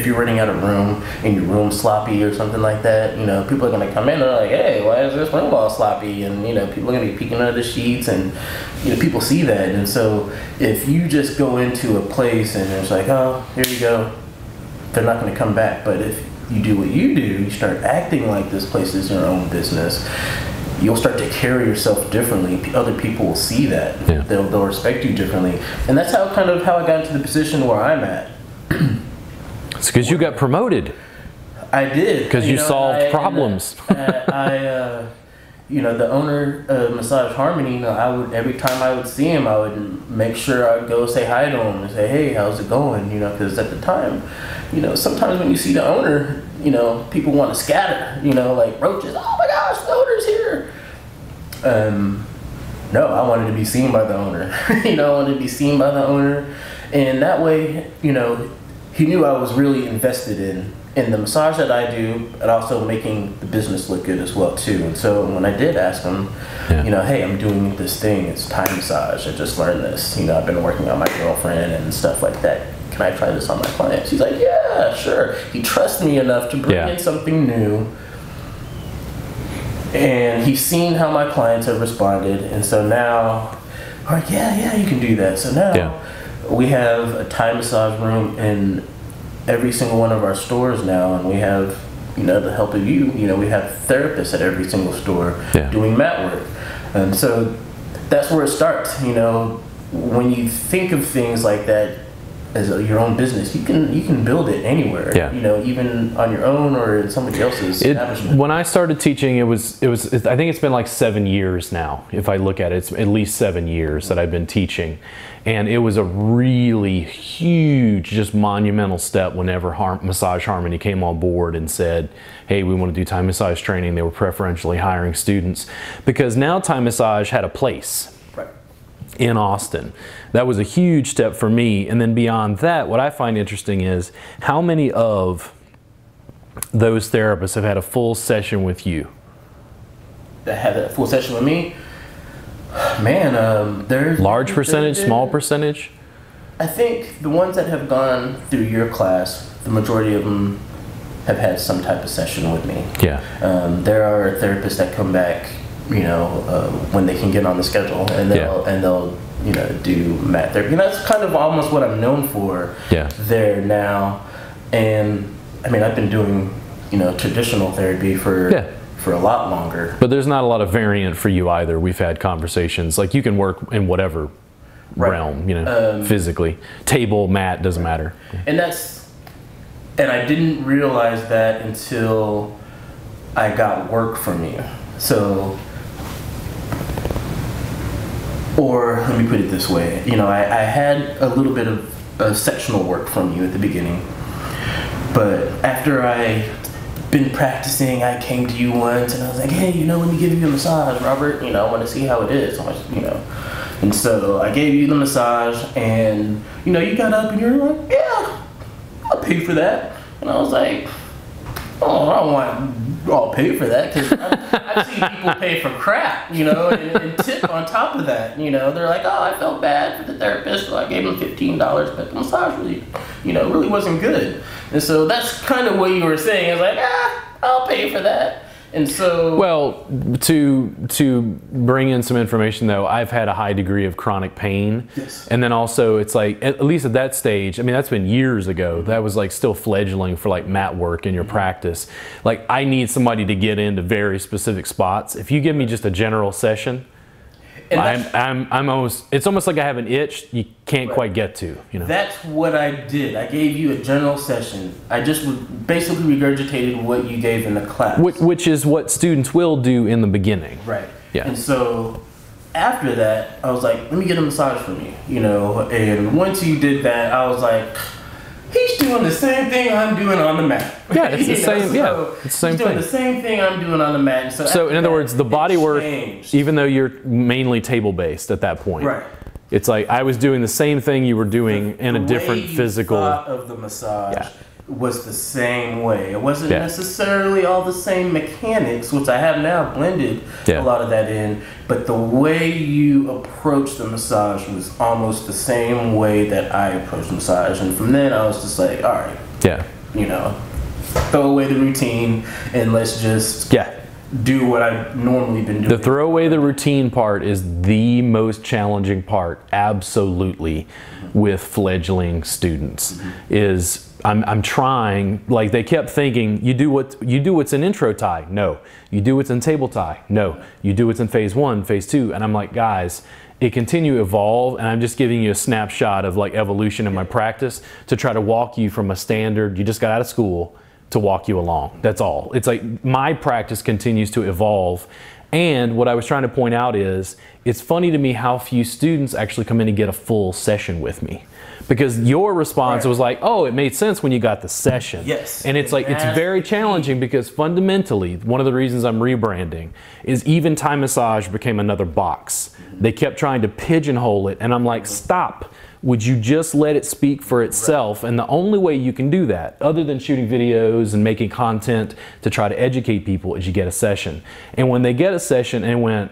C: you're renting out a room and your room's sloppy or something like that, you know, people are gonna come in and they're like, hey, why is this room all sloppy? And you know, people are gonna be peeking under the sheets, and you know, people see that. And so if you just go into a place and it's like, oh, here you go, they're not gonna come back. But if you do what you do, you start acting like this place is your own business, you'll start to carry yourself differently. Other people will see that.
A: Yeah.
C: They'll respect you differently. And that's how I got into the position where I'm at.
A: It's because you got promoted.
C: I did.
A: Because you solved problems.
C: You know, the owner of Massage Harmony, you know, every time I would see him, I would make sure I'd go say hi to him and say, hey, how's it going? You know, because at the time, you know, sometimes when you see the owner, you know, people want to scatter, you know, like roaches. Oh my gosh, the owner's here. No, I wanted to be seen by the owner. You know, I wanted to be seen by the owner. And that way, you know, he knew I was really invested in the massage that I do, and also making the business look good as well too. And so when I did ask him, you know, hey, I'm doing this thing, it's Thai massage, I just learned this, you know, I've been working on my girlfriend and stuff like that, can I try this on my clients? He's like, yeah, sure. He trusts me enough to bring in something new And he's seen how my clients have responded, and so now we're like, yeah, you can do that. So now we have a Thai massage room in every single one of our stores now, and we have, the help of you. We have therapists at every single store doing mat work, and so that's where it starts. When you think of things like that as your own business, you can build it anywhere. Even on your own or in somebody else's establishment.
A: When I started teaching, it was I think it's been like 7 years now. If I look at it, it's at least 7 years that I've been teaching, and it was a really huge, just monumental step whenever Massage Harmony came on board and said, hey, we want to do Thai massage training. They were preferentially hiring students because now Thai massage had a place in Austin. That was a huge step for me. And then beyond that, what I find interesting is how many of those therapists have had a full session with you?
C: That had a full session with me? Man, there's...
A: Large percentage, small percentage?
C: I think the ones that have gone through your class, the majority of them have had some type of session with me.
A: Yeah.
C: There are therapists that come back when they can get on the schedule, and they'll do mat therapy. And that's kind of almost what I'm known for there now. And I mean, I've been doing traditional therapy for a lot longer.
A: But there's not a lot of variant for you either. We've had conversations like you can work in whatever realm, physically, table, mat, doesn't matter.
C: And I didn't realize that until I got work from you. So. Or let me put it this way, I had a little bit of sectional work from you at the beginning, but after I been practicing, I came to you once and I was like, hey, let me give you a massage, Robert. I want to see how it is. And so I gave you the massage, and you got up and you were like, yeah, I'll pay for that. And I was like, oh, I don't want. I'll pay for that because I've seen people pay for crap, and tip on top of that. They're like, oh, I felt bad for the therapist, so I gave him $15, but the massage really wasn't good. And so that's kind of what you were saying. I was like, I'll pay for that. And so,
A: well, to bring in some information though, I've had a high degree of chronic pain, and then also it's like at least at that stage. I mean, that's been years ago. That was like still fledgling for like mat work in your practice. Like I need somebody to get into very specific spots. If you give me just a general session, I'm almost. It's almost like I have an itch you can't quite get to.
C: That's what I did. I gave you a general session. I just basically regurgitated what you gave in the class,
A: which is what students will do in the beginning.
C: Right.
A: Yeah.
C: And so after that, I was like, let me get a massage from you. And once you did that, I was like, he's doing the same thing I'm doing on the mat.
A: Yeah, it's the same. It's the same
C: thing. He's doing the same thing I'm doing on the mat.
A: So in other words, the body work, even though you're mainly table based at that point, it's like I was doing the same thing you were doing in a different physical.
C: The thought of the massage was the same way. It wasn't necessarily all the same mechanics, which I have now blended a lot of that in, but the way you approach the massage was almost the same way that I approach massage. And from then I was just like, all right, throw away the routine and let's just do what I've normally been doing.
A: The throw away the routine part is the most challenging part, absolutely, with fledgling students. Is I'm trying, like they kept thinking, you do what's in intro Thai. No. You do what's in table Thai. No. You do what's in phase 1, phase 2. And I'm like, guys, it continue to evolve, and I'm just giving you a snapshot of like evolution in my practice to try to walk you from a standard, you just got out of school, to walk you along. That's all. It's like my practice continues to evolve. And what I was trying to point out is, it's funny to me how few students actually come in and get a full session with me. Because your response was like, oh, it made sense when you got the session.
C: Yes.
A: And it's like, it's very challenging because fundamentally, one of the reasons I'm rebranding is even Thai massage became another box. They kept trying to pigeonhole it, and I'm like, stop. Would you just let it speak for itself? And the only way you can do that, other than shooting videos and making content to try to educate people, is you get a session. And when they get a session and went,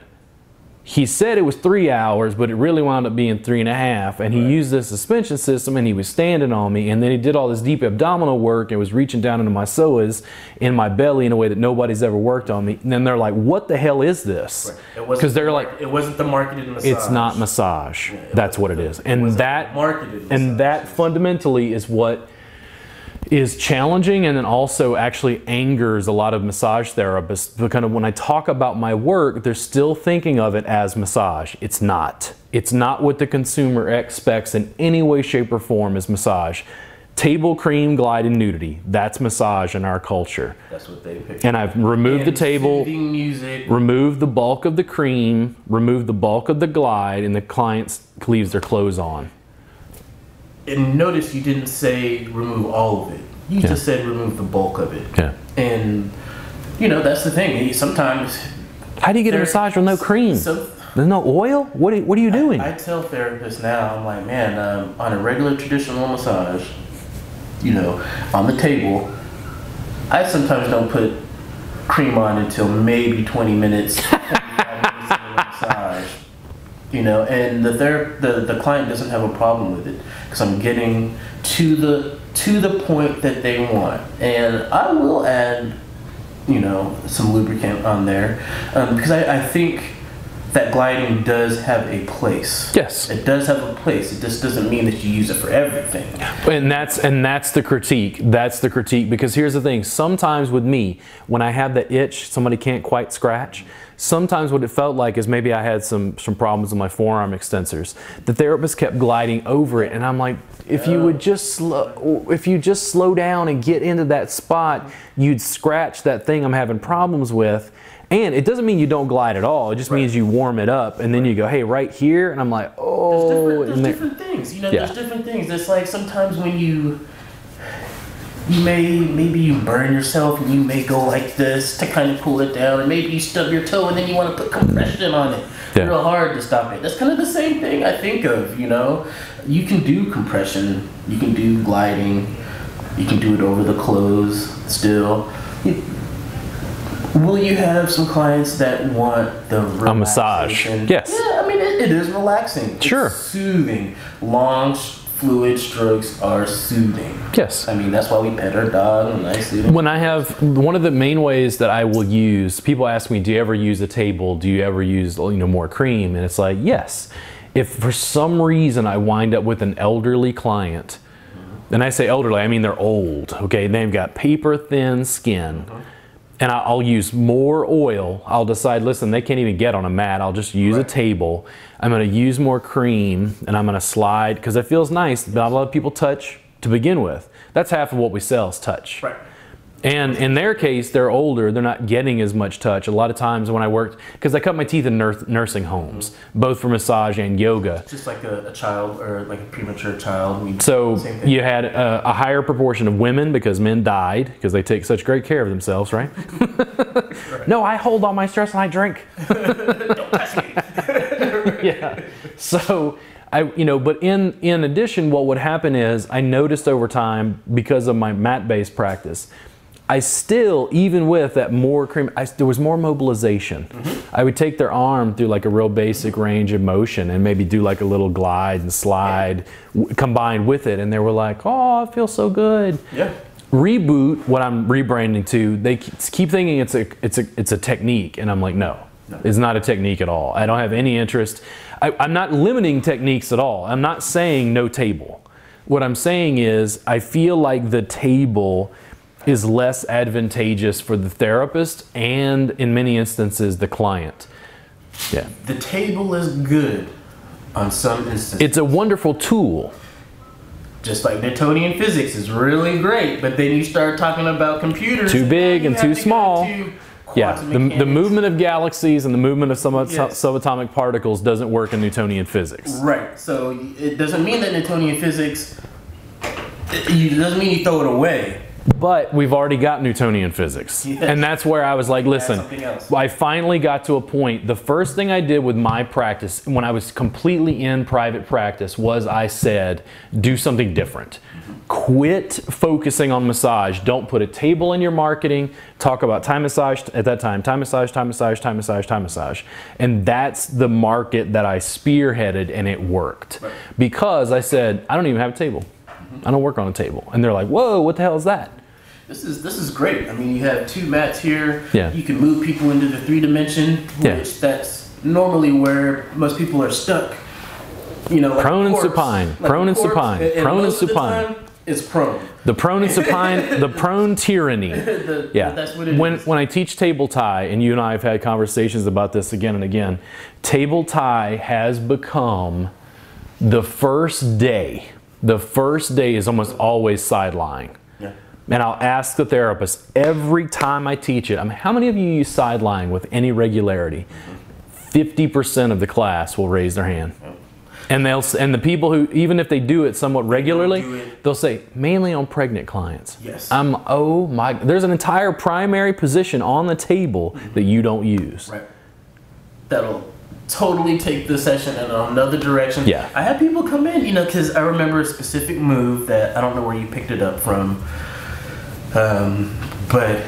A: he said it was 3 hours, but it really wound up being 3.5. And he used this suspension system, and he was standing on me, and then he did all this deep abdominal work and was reaching down into my psoas in my belly in a way that nobody's ever worked on me. And then they're like, what the hell is this? Because they're like,
C: it wasn't the marketed massage.
A: It's not massage. That's what it is. And that fundamentally is what is challenging, and then also actually angers a lot of massage therapists, because when I talk about my work, they're still thinking of it as massage. It's not. It's not what the consumer expects in any way, shape, or form as massage. Table, cream, glide, and nudity. That's massage in our culture.
C: That's what they pick.
A: And I've removed the table,
C: music.
A: removed the bulk of the cream, removed the bulk of the glide, and the client leaves their clothes on.
C: And notice you didn't say remove all of it. You just said remove the bulk of it.
A: Yeah.
C: And, you know, that's the thing. Sometimes...
A: How do you get a massage with no cream? There's no oil? What are you doing?
C: I tell therapists now, I'm like, man, on a regular traditional massage, you know, on the table, I sometimes don't put cream on until maybe 20 minutes into the massage. You know, and the client doesn't have a problem with it because I'm getting to the point that they want, and I will add, you know, some lubricant on there because I think that gliding does have a place.
A: Yes,
C: it does have a place. It just doesn't mean that you use it for everything.
A: And that's the critique. That's the critique, because here's the thing. Sometimes with me, when I have that itch, somebody can't quite scratch. Sometimes what it felt like is maybe I had some problems with my forearm extensors. The therapist kept gliding over it, and I'm like, if you just slow down and get into that spot, you'd scratch that thing I'm having problems with. And it doesn't mean you don't glide at all. It just means you warm it up, and then you go, hey, right here, and I'm like, oh.
C: There's different things. You know, there's different things. It's like sometimes when maybe you burn yourself and you may go like this to kind of pull it down, and maybe you stub your toe and then you want to put compression on it real hard to stop it. That's kind of the same thing I think of, you know. You can do compression, you can do gliding, you can do it over the clothes still. Will you have some clients that want the
A: a massage? Yes.
C: Yeah, I mean, it is relaxing.
A: Sure.
C: It's soothing. Long fluid strokes are soothing.
A: Yes.
C: I mean, that's why we pet our dog and nice soothing.
A: When I have, one of the main ways that I will use, people ask me, do you ever use a table? Do you ever use, you know, more cream? And it's like, yes. If for some reason I wind up with an elderly client, and I say elderly, I mean they're old, okay? They've got paper thin skin. And I'll use more oil. I'll decide, listen, they can't even get on a mat. I'll just use a table. I'm going to use more cream, and I'm going to slide, because it feels nice. Not a lot of people touch to begin with. That's half of what we sell is touch. Right. And in their case, they're older. They're not getting as much touch. A lot of times when I worked, because I cut my teeth in nursing homes, both for massage and yoga.
C: Just like a child, or like a premature child.
A: So you had a higher proportion of women, because men died, because they take such great care of themselves, right? No, I hold all my stress and I drink.
C: Don't touch me.
A: Yeah. So but in addition, what would happen is I noticed over time, because of my mat-based practice, I still, even with that more cream, there was more mobilization. I would take their arm through like a real basic range of motion and maybe do like a little glide and slide combined with it. And they were like, oh, it feels so good. Yeah. Reboot, what I'm rebranding to, they keep thinking it's a technique. And I'm like, no, it's not a technique at all. I don't have any interest. I'm not limiting techniques at all. I'm not saying no table. What I'm saying is I feel like the table is less advantageous for the therapist and, in many instances, the client. Yeah.
C: The table is good on some instances.
A: It's a wonderful tool.
C: Just like Newtonian physics is really great, but then you start talking about computers.
A: Too big and too small. Yeah, the movement of galaxies and the movement of subatomic particles doesn't work in Newtonian physics.
C: Right, so it doesn't mean that Newtonian physics, it doesn't mean you throw it away.
A: But we've already got Newtonian physics.
C: Yes.
A: And that's where I was like, listen,
C: something else.
A: I finally got to a point. The first thing I did with my practice, when I was completely in private practice, was I said, do something different. Quit focusing on massage. Don't put a table in your marketing. Talk about Thai massage at that time. Thai massage, Thai massage, Thai massage, Thai massage. And that's the market that I spearheaded, and it worked.
C: Right.
A: Because I said, I don't even have a table. I don't work on a table. And they're like, whoa, what the hell is that?
C: This is great. I mean, you have 2 mats here.
A: Yeah.
C: You can move people into the 3-dimension, which that's normally where most people are stuck. You know, like
A: Prone and
C: corpse,
A: supine.
C: like
A: Prone and
C: corpse,
A: supine.
C: and
A: Prone and
C: most of the
A: supine.
C: time, it's prone.
A: The prone and supine, the prone tyranny. Yeah.
C: That's what it is.
A: When I teach table tie, and you and I have had conversations about this again and again, table tie has become the first day. The first day is almost always side lying.
C: Yeah.
A: And I'll ask the therapist every time I teach it, I mean, how many of you use side lying with any regularity? 50% of the class will raise their hand. And the people who, even if they do it somewhat regularly, they'll say, mainly on pregnant clients.
C: Yes.
A: Oh my, there's an entire primary position on the table that you don't use.
C: Right. That'll totally take the session in another direction.
A: Yeah.
C: I had people come in, you know, because I remember a specific move that I don't know where you picked it up from, but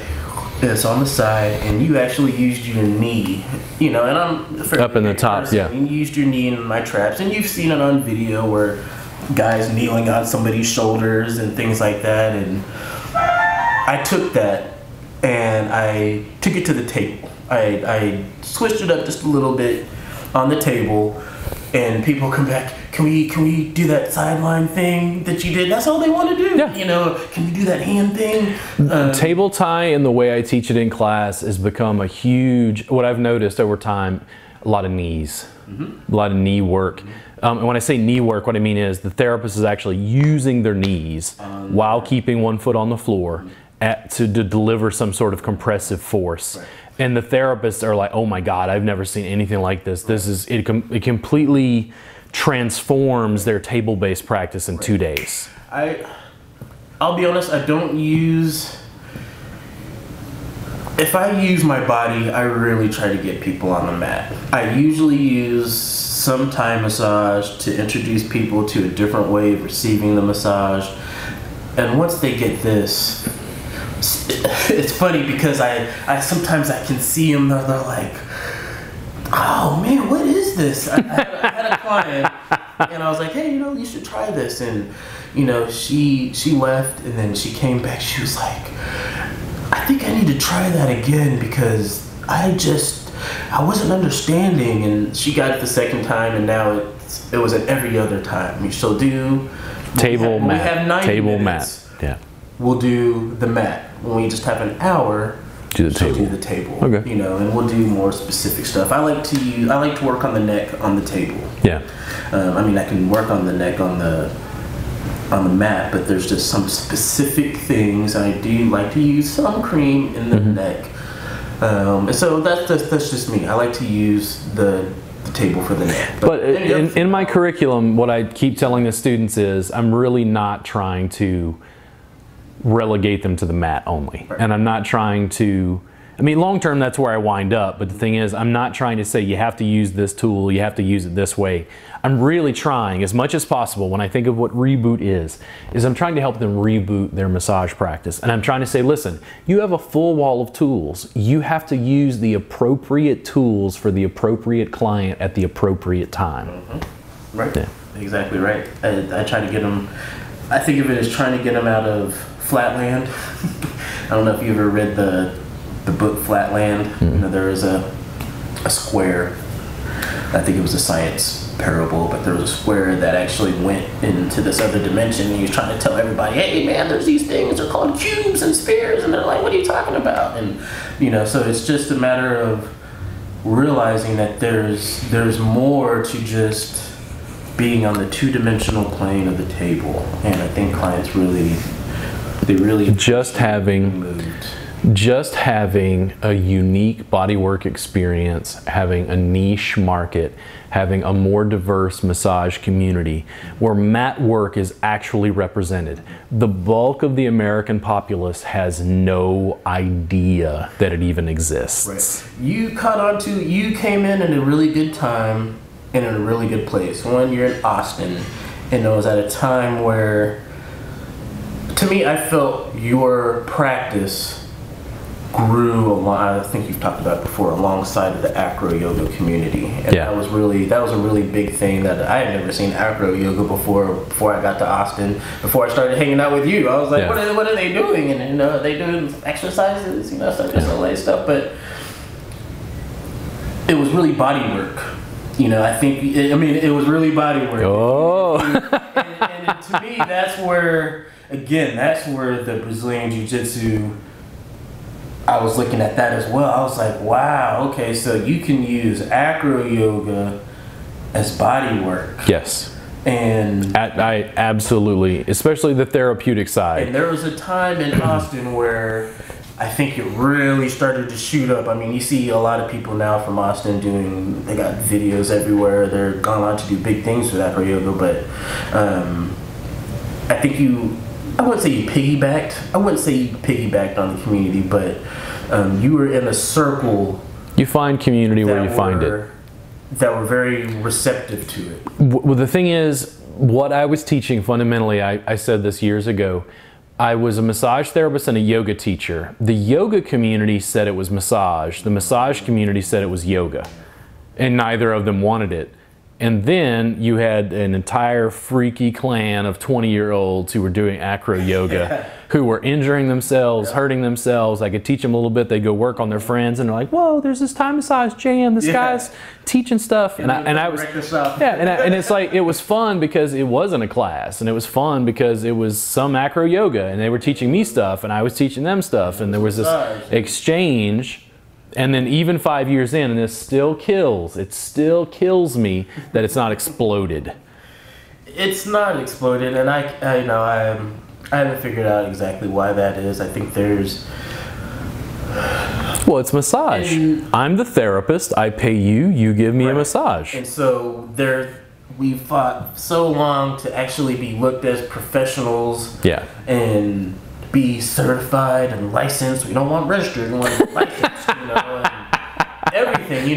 C: it's on the side, and you actually used your knee, you know, and I'm a
A: Up in the top,
C: person,
A: yeah.
C: and you used your knee in my traps, and you've seen it on video where guys kneeling on somebody's shoulders and things like that, and I took that and I took it to the table. I switched it up just a little bit on the table, and people come back, can we do that sideline thing that you did? That's all they want to do.
A: Yeah.
C: You know, can we do that hand thing?
A: Table tie and the way I teach it in class has become a huge, what I've noticed over time, a lot of knees, a lot of knee work. And when I say knee work, what I mean is the therapist is actually using their knees while keeping one foot on the floor to deliver some sort of compressive force.
C: Right.
A: And the therapists are like, oh my God, I've never seen anything like this. This is, it completely transforms their table-based practice in 2 days.
C: I'll be honest, I don't use, if I use my body, I really try to get people on the mat. I usually use some Thai massage to introduce people to a different way of receiving the massage. And once they get this, it's funny because I sometimes I can see them, they're like, oh man, what is this? I had a client, and I was like, hey, you know, you should try this. And, you know, she left, and then she came back. She was like, I think I need to try that again because I wasn't understanding. And she got it the second time, and now it was at every other time. She'll do
A: Table mat.
C: We have 90
A: table
C: minutes.
A: mat. Yeah.
C: We'll do the mat. When we just have an hour,
A: Do the
C: she'll
A: table.
C: do the table.
A: Okay.
C: You know, and we'll do more specific stuff. I like to work on the neck on the table.
A: Yeah.
C: I mean, I can work on the neck on the mat, but there's just some specific things. I do like to use some cream in the neck. And so that's just me. I like to use the table for the neck.
A: But in my curriculum, what I keep telling the students is I'm really not trying to relegate them to the mat only.
C: Right.
A: And I'm not trying to, I mean, long term, that's where I wind up. But the thing is, I'm not trying to say you have to use this tool, you have to use it this way. I'm really trying, as much as possible, when I think of what reboot is I'm trying to help them reboot their massage practice. And I'm trying to say, listen, you have a full wall of tools. You have to use the appropriate tools for the appropriate client at the appropriate time.
C: Right.
A: Yeah.
C: Exactly right. I try to get them, I think of it as trying to get them out of Flatland. I don't know if you ever read the book Flatland. You know, there is a square, I think it was a science parable, but there was a square that actually went into this other dimension, and he was trying to tell everybody, hey man, there's these things, they're called cubes and spheres, and they're like, what are you talking about? And you know, so it's just a matter of realizing that there's more to just being on the two-dimensional plane of the table. And I think clients really
A: Just having
C: moved.
A: Just having a unique bodywork experience, having a niche market, having a more diverse massage community where mat work is actually represented. The bulk of the American populace has no idea that it even exists.
C: Right. You you came in a really good time and in a really good place. One, you're in Austin, and it was at a time where, to me, I felt your practice grew a lot. I think you've talked about it before, alongside of the acro yoga community, and that was a really big thing that I had never seen acro yoga before I got to Austin. Before I started hanging out with you, I was like, what are they doing? And they doing exercises, Circus LA stuff, but it was really body work. It was really body work.
A: Oh.
C: and to me, that's where the Brazilian Jiu-Jitsu, I was looking at that as well. I was like, wow, okay, so you can use acro yoga as body work.
A: Yes.
C: And
A: I absolutely, especially the therapeutic side.
C: And there was a time in Austin where I think it really started to shoot up. I mean, you see a lot of people now from Austin they got videos everywhere. They're gone on to do big things with acro yoga, but I think I wouldn't say you piggybacked. On the community, but you were in a circle.
A: You find community where you find it.
C: That were very receptive to it.
A: Well, the thing is, what I was teaching fundamentally, I said this years ago, I was a massage therapist and a yoga teacher. The yoga community said it was massage. The massage community said it was yoga. And neither of them wanted it. And then you had an entire freaky clan of 20-year-olds who were doing acro yoga, who were injuring themselves, hurting themselves. I could teach them a little bit. They go work on their friends, and they're like, "Whoa, there's this Thai massage jam. This guy's teaching stuff." And I was, and it's like, it was fun because it wasn't a class, and it was fun because it was some acro yoga, and they were teaching me stuff, and I was teaching them stuff, and there was this exchange. And then even 5 years in, and it still kills me that it's not exploded.
C: It's not exploded, and I haven't figured out exactly why that is. I think there's...
A: Well, it's massage. I'm the therapist. I pay you. You give me a massage.
C: And so we fought so long to actually be looked as professionals.
A: Yeah.
C: And be certified and licensed. We don't want registered. We want licensed. And everything. We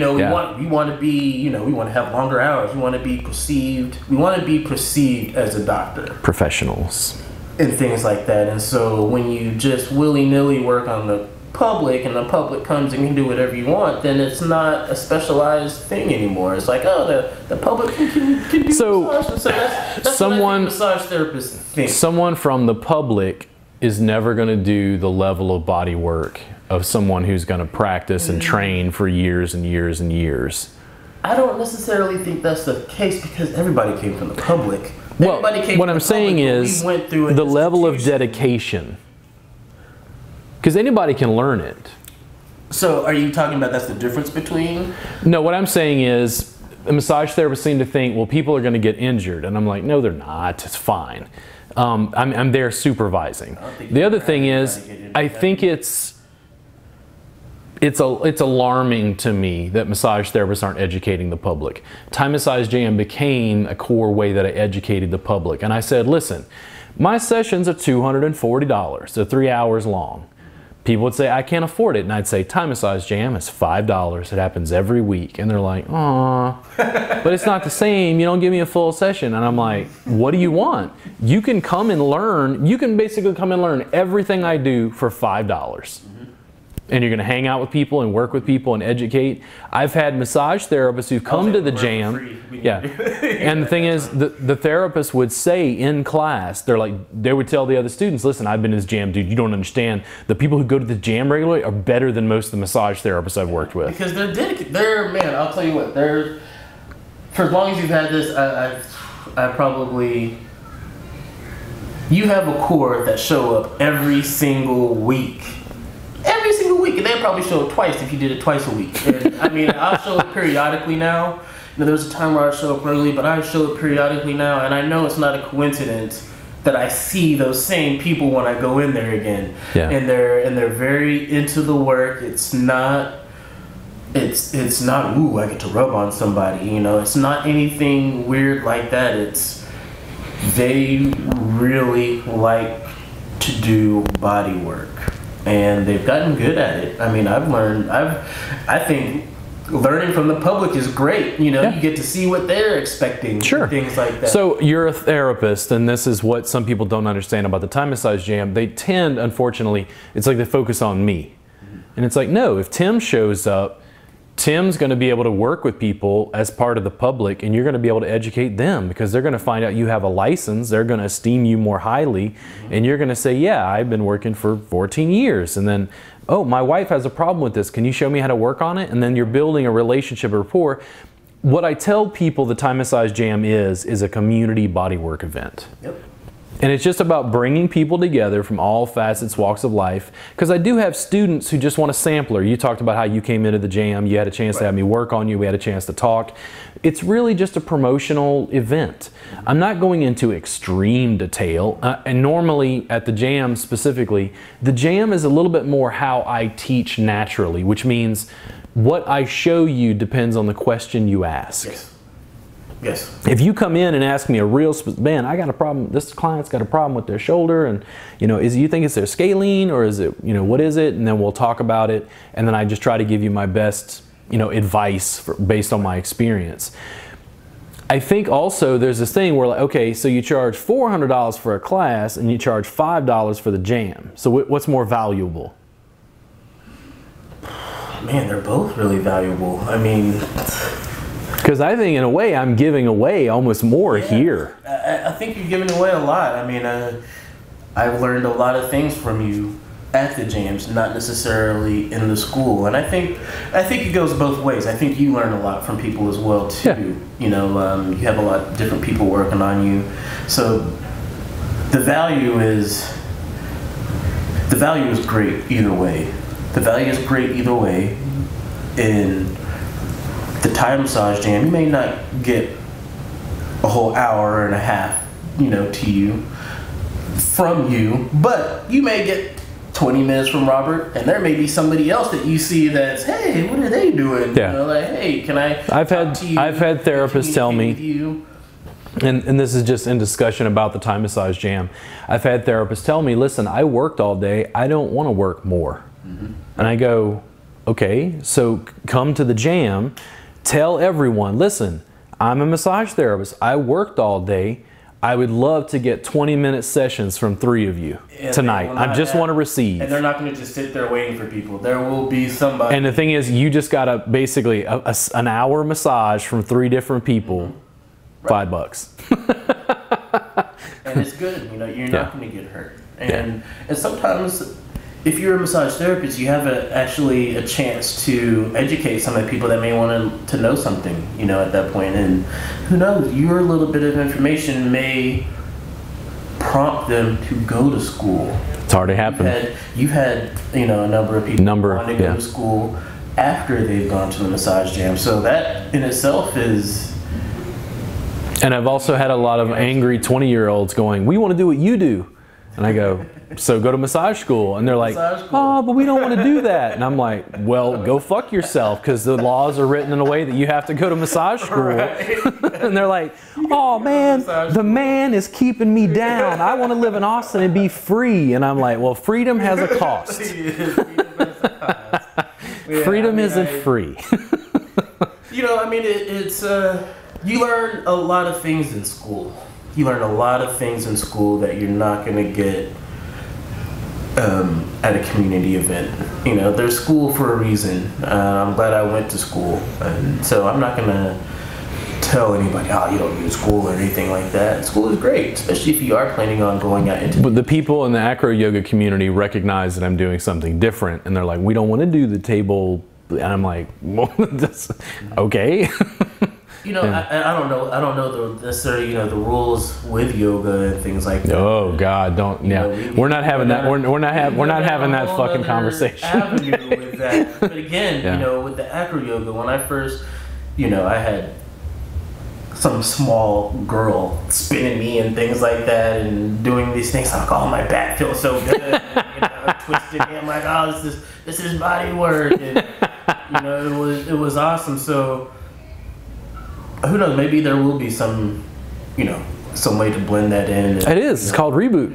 C: want to be. We want to have longer hours. We want to be perceived. We want to be perceived as a doctor.
A: Professionals.
C: And things like that. And so when you just willy-nilly work on the public, and the public comes and can do whatever you want, then it's not a specialized thing anymore. It's like, the public can do massage. So that's what I think massage therapists think.
A: Someone from the public is never going to do the level of body work of someone who's going to practice and train for years and years and years.
C: I don't necessarily think that's the case, because everybody came from the public.
A: Well, what I'm saying is the level of dedication. Because anybody can learn it.
C: So are you talking about that's the difference between?
A: No, what I'm saying is the massage therapists seem to think, well, people are going to get injured. And I'm like, no, they're not. It's fine. I'm there supervising. The other thing is, I think it's alarming to me that massage therapists aren't educating the public. Thai Massage Jam became a core way that I educated the public. And I said, listen, my sessions are $240. They're 3 hours long. People would say, I can't afford it. And I'd say, Thai Massage Jam is $5. It happens every week. And they're like, aw, but it's not the same. You don't give me a full session. And I'm like, what do you want? You can come and learn. You can basically come and learn everything I do for $5. And you're going to hang out with people and work with people and educate. I've had massage therapists who come to the jam. Yeah. And the thing is, the therapist would say in class, they would tell the other students, listen, I've been to this jam, dude, you don't understand. The people who go to the jam regularly are better than most of the massage therapists I've worked with.
C: Because they're dedicated. Man, I'll tell you what, for as long as you've had this, you have a core that show up every single week. Every single week, and they'd probably show it twice if you did it twice a week. And I'll show it periodically now. There was a time where I show up early, but I show it periodically now, and I know it's not a coincidence that I see those same people when I go in there again.
A: Yeah.
C: And they're very into the work. It's not ooh, I get to rub on somebody, you know. It's not anything weird like that. It's they really like to do body work, and they've gotten good at it. I mean, I think learning from the public is great. You know,
A: Yeah.
C: you get to see what they're expecting,
A: Sure.
C: things like that.
A: So you're a therapist, and this is what some people don't understand about the Thai massage jam. They tend, unfortunately, it's like they focus on me. And it's like, no, if Tim shows up, Tim's going to be able to work with people as part of the public, and you're going to be able to educate them because they're going to find out you have a license. They're going to esteem you more highly, and you're going to say, yeah, I've been working for 14 years. And then, oh, my wife has a problem with this. Can you show me how to work on it? And then you're building a relationship, a rapport. What I tell people the Thai Massage Jam is a community bodywork event.
C: Yep.
A: And it's just about bringing people together from all facets, walks of life. Because I do have students who just want a sampler. You talked about how you came into the jam. You had a chance to have me work on you. We had a chance to talk. It's really just a promotional event. I'm not going into extreme detail. And normally at the jam specifically, the jam is a little bit more how I teach naturally, which means what I show you depends on the question you ask.
C: Yes. Yes.
A: If you come in and ask me a real, man, I got a problem, this client's got a problem with their shoulder, and you know, you think it's their scalene, or is it, you know, what is it? And then we'll talk about it, and then I just try to give you my best, you know, advice based on my experience. I think also there's this thing where, like, okay, so you charge $400 for a class and you charge $5 for the jam. So what's more valuable?
C: Man, they're both really valuable. I mean,
A: because I think in a way I'm giving away almost more here.
C: I think you're giving away a lot. I mean, I've learned a lot of things from you at the jams, not necessarily in the school. And I think it goes both ways. I think you learn a lot from people as well too.
A: Yeah.
C: You know, you have a lot of different people working on you. So the value is great either way. The value is great either way. In the Thai massage jam, you may not get a whole hour and a half, you know, from you, but you may get 20 minutes from Robert, and there may be somebody else that you see that's, hey, what are they doing?
A: Yeah.
C: You know, like, hey, can I
A: I've had therapists tell me, and this is just in discussion about the Thai massage jam, I've had therapists tell me, listen, I worked all day, I don't want to work more. Mm-hmm. And I go, okay, so come to the jam, tell everyone, listen, I'm a massage therapist, I worked all day, I would love to get 20-minute sessions from 3 of you tonight. I just want to receive.
C: And they're not going to just sit there waiting for people. There will be somebody.
A: And the thing is, you just got to basically an hour massage from 3 different people, right. $5.
C: And it's good. You know, you're not going to get hurt. And sometimes, if you're a massage therapist, you have actually a chance to educate some of the people that may want to know something, you know, at that point. And who knows, your little bit of information may prompt them to go to school.
A: It's already happened.
C: You've had, you know, a number of people want to go to school after they've gone to the massage jam. So that in itself is...
A: And I've also had a lot of angry 20-year-olds going, we want to do what you do. And I go, so go to massage school. And they're like, oh, but we don't want to do that. And I'm like, well, go fuck yourself, because the laws are written in a way that you have to go to massage school. Right. And they're like, oh man, the man is keeping me down. I want to live in Austin and be free. And I'm like, well, freedom has a cost. Freedom isn't free.
C: You know, I mean, it's you learn a lot of things in school. You learn a lot of things in school that you're not going to get at a community event. You know, there's school for a reason. I'm glad I went to school. And so I'm not going to tell anybody, oh, you don't need school or anything like that. School is great, especially if you are planning on going out into...
A: But the people in the acro yoga community recognize that I'm doing something different, and they're like, we don't want to do the table. And I'm like, well, that's okay.
C: You know, I don't know necessarily, you know, the rules with yoga and things like that.
A: Oh God, don't. We're not having that. We're not having that fucking conversation.
C: Avenue with that. But again, you know, with the acro yoga, when I first, you know, I had some small girl spinning me and things like that, and doing these things. I'm like, oh, my back feels so good. And, twisted me. I'm like, oh, this is body work. And, it was awesome. So who knows? Maybe there will be some, some way to blend that in.
A: It is. It's called Reboot.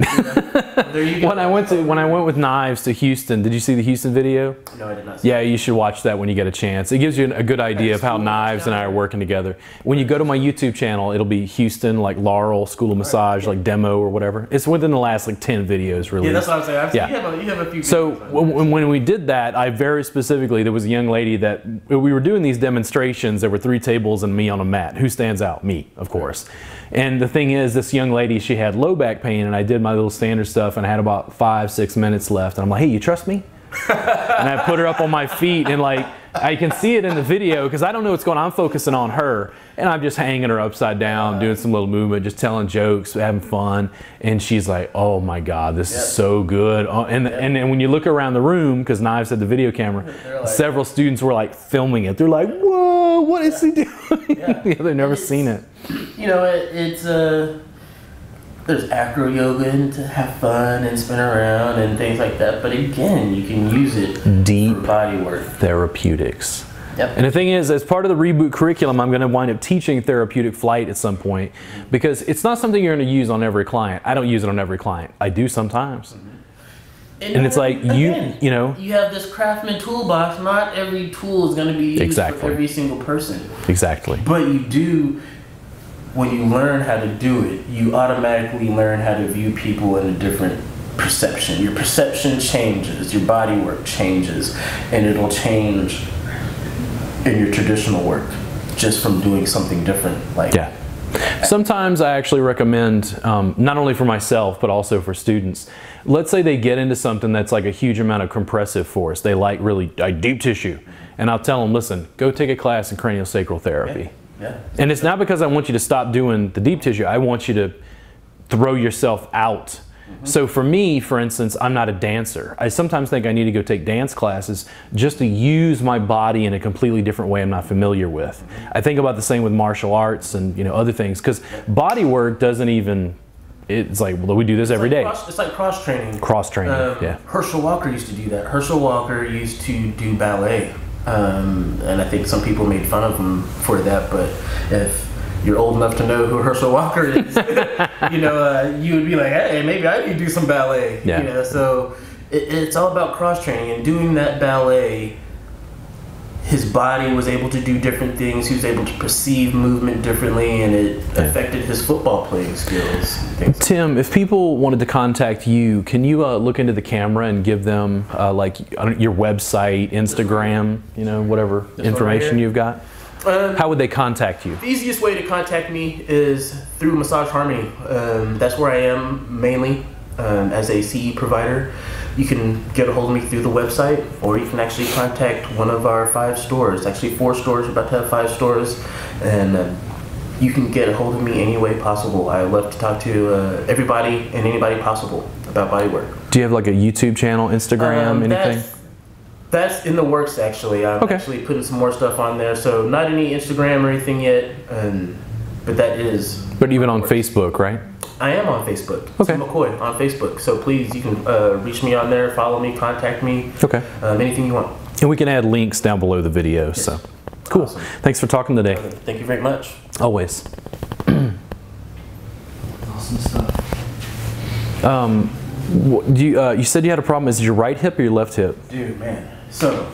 C: There you go.
A: When I went with Knives to Houston, did you see the Houston video?
C: No, I did not see
A: Yeah, you should watch that when you get a chance. It gives you a good idea of how Knives and I are working together. When you go to my YouTube channel, it'll be Houston, like Laurel School of Massage, like demo or whatever. It's within the last like 10 videos released.
C: Yeah, that's what I'm saying.
A: Yeah.
C: You have a few videos.
A: So when we did that, I very specifically, there was a young lady that we were doing these demonstrations. There were 3 tables and me on a mat. Who stands out? Me, of course. And the thing is, this young lady, she had low back pain, and I did my little standard stuff, and I had about 5-6 minutes left. And I'm like, hey, you trust me? And I put her up on my feet, and like, I can see it in the video because I don't know what's going on. I'm focusing on her, and I'm just hanging her upside down, doing some little movement, just telling jokes, having fun. And she's like, oh my God, this is so good. And then when you look around the room, because Knives had the video camera, like, several students were like filming it. They're like, whoa, what is he doing? They've never seen it.
C: There's acro yoga and to have fun and spin around and things like that. But again, you can use it
A: deep
C: for body work.
A: Therapeutics.
C: Yep.
A: And the thing is, as part of the Reboot curriculum, I'm going to wind up teaching therapeutic flight at some point, because it's not something you're going to use on every client. I don't use it on every client. I do sometimes. And it's like, you
C: have this Craftsman toolbox. Not every tool is going to be used for every single person.
A: Exactly.
C: But you do, when you learn how to do it, you automatically learn how to view people in a different perception. Your perception changes, your body work changes, and it'll change in your traditional work just from doing something different.
A: Sometimes I actually recommend, not only for myself, but also for students. Let's say they get into something that's like a huge amount of compressive force. They like really deep tissue. And I'll tell them, listen, go take a class in craniosacral therapy.
C: Yeah.
A: And it's not because I want you to stop doing the deep tissue. I want you to throw yourself out. So for me, for instance, I'm not a dancer. I sometimes think I need to go take dance classes just to use my body in a completely different way I'm not familiar with. I think about the same with martial arts and other things, because body work doesn't even, it's like, well, we do this every day.
C: It's like cross training.
A: Cross training, yeah.
C: Herschel Walker used to do that. Herschel Walker used to do ballet. And I think some people made fun of him for that, but if you're old enough to know who Herschel Walker is, you would be like, hey, maybe I need to do some ballet.
A: Yeah.
C: So it's all about cross training, and doing that ballet, his body was able to do different things. He was able to perceive movement differently, and it affected his football playing skills.
A: Tim, if people wanted to contact you, can you look into the camera and give them your website, Instagram, whatever information you've got? How would they contact you?
C: The easiest way to contact me is through Massage Harmony. That's where I am mainly as a CE provider. You can get a hold of me through the website, or you can actually contact one of our 5 stores. Actually 4 stores, we're about to have 5 stores. And you can get a hold of me any way possible. I love to talk to everybody and anybody possible about body work.
A: Do you have like a YouTube channel, Instagram, anything?
C: That's in the works, actually. I'm actually putting some more stuff on there. So not any Instagram or anything yet, but that is.
A: But even on Facebook, right?
C: I am on Facebook.
A: Okay.
C: Tim McCoy on Facebook. So please, you can reach me on there, follow me, contact me.
A: Okay.
C: Anything you want.
A: And we can add links down below the video. Yes. So cool. Awesome. Thanks for talking today.
C: Thank you very much.
A: Always.
B: Awesome stuff.
A: You said you had a problem. Is it your right hip or your left hip?
C: Dude, man. So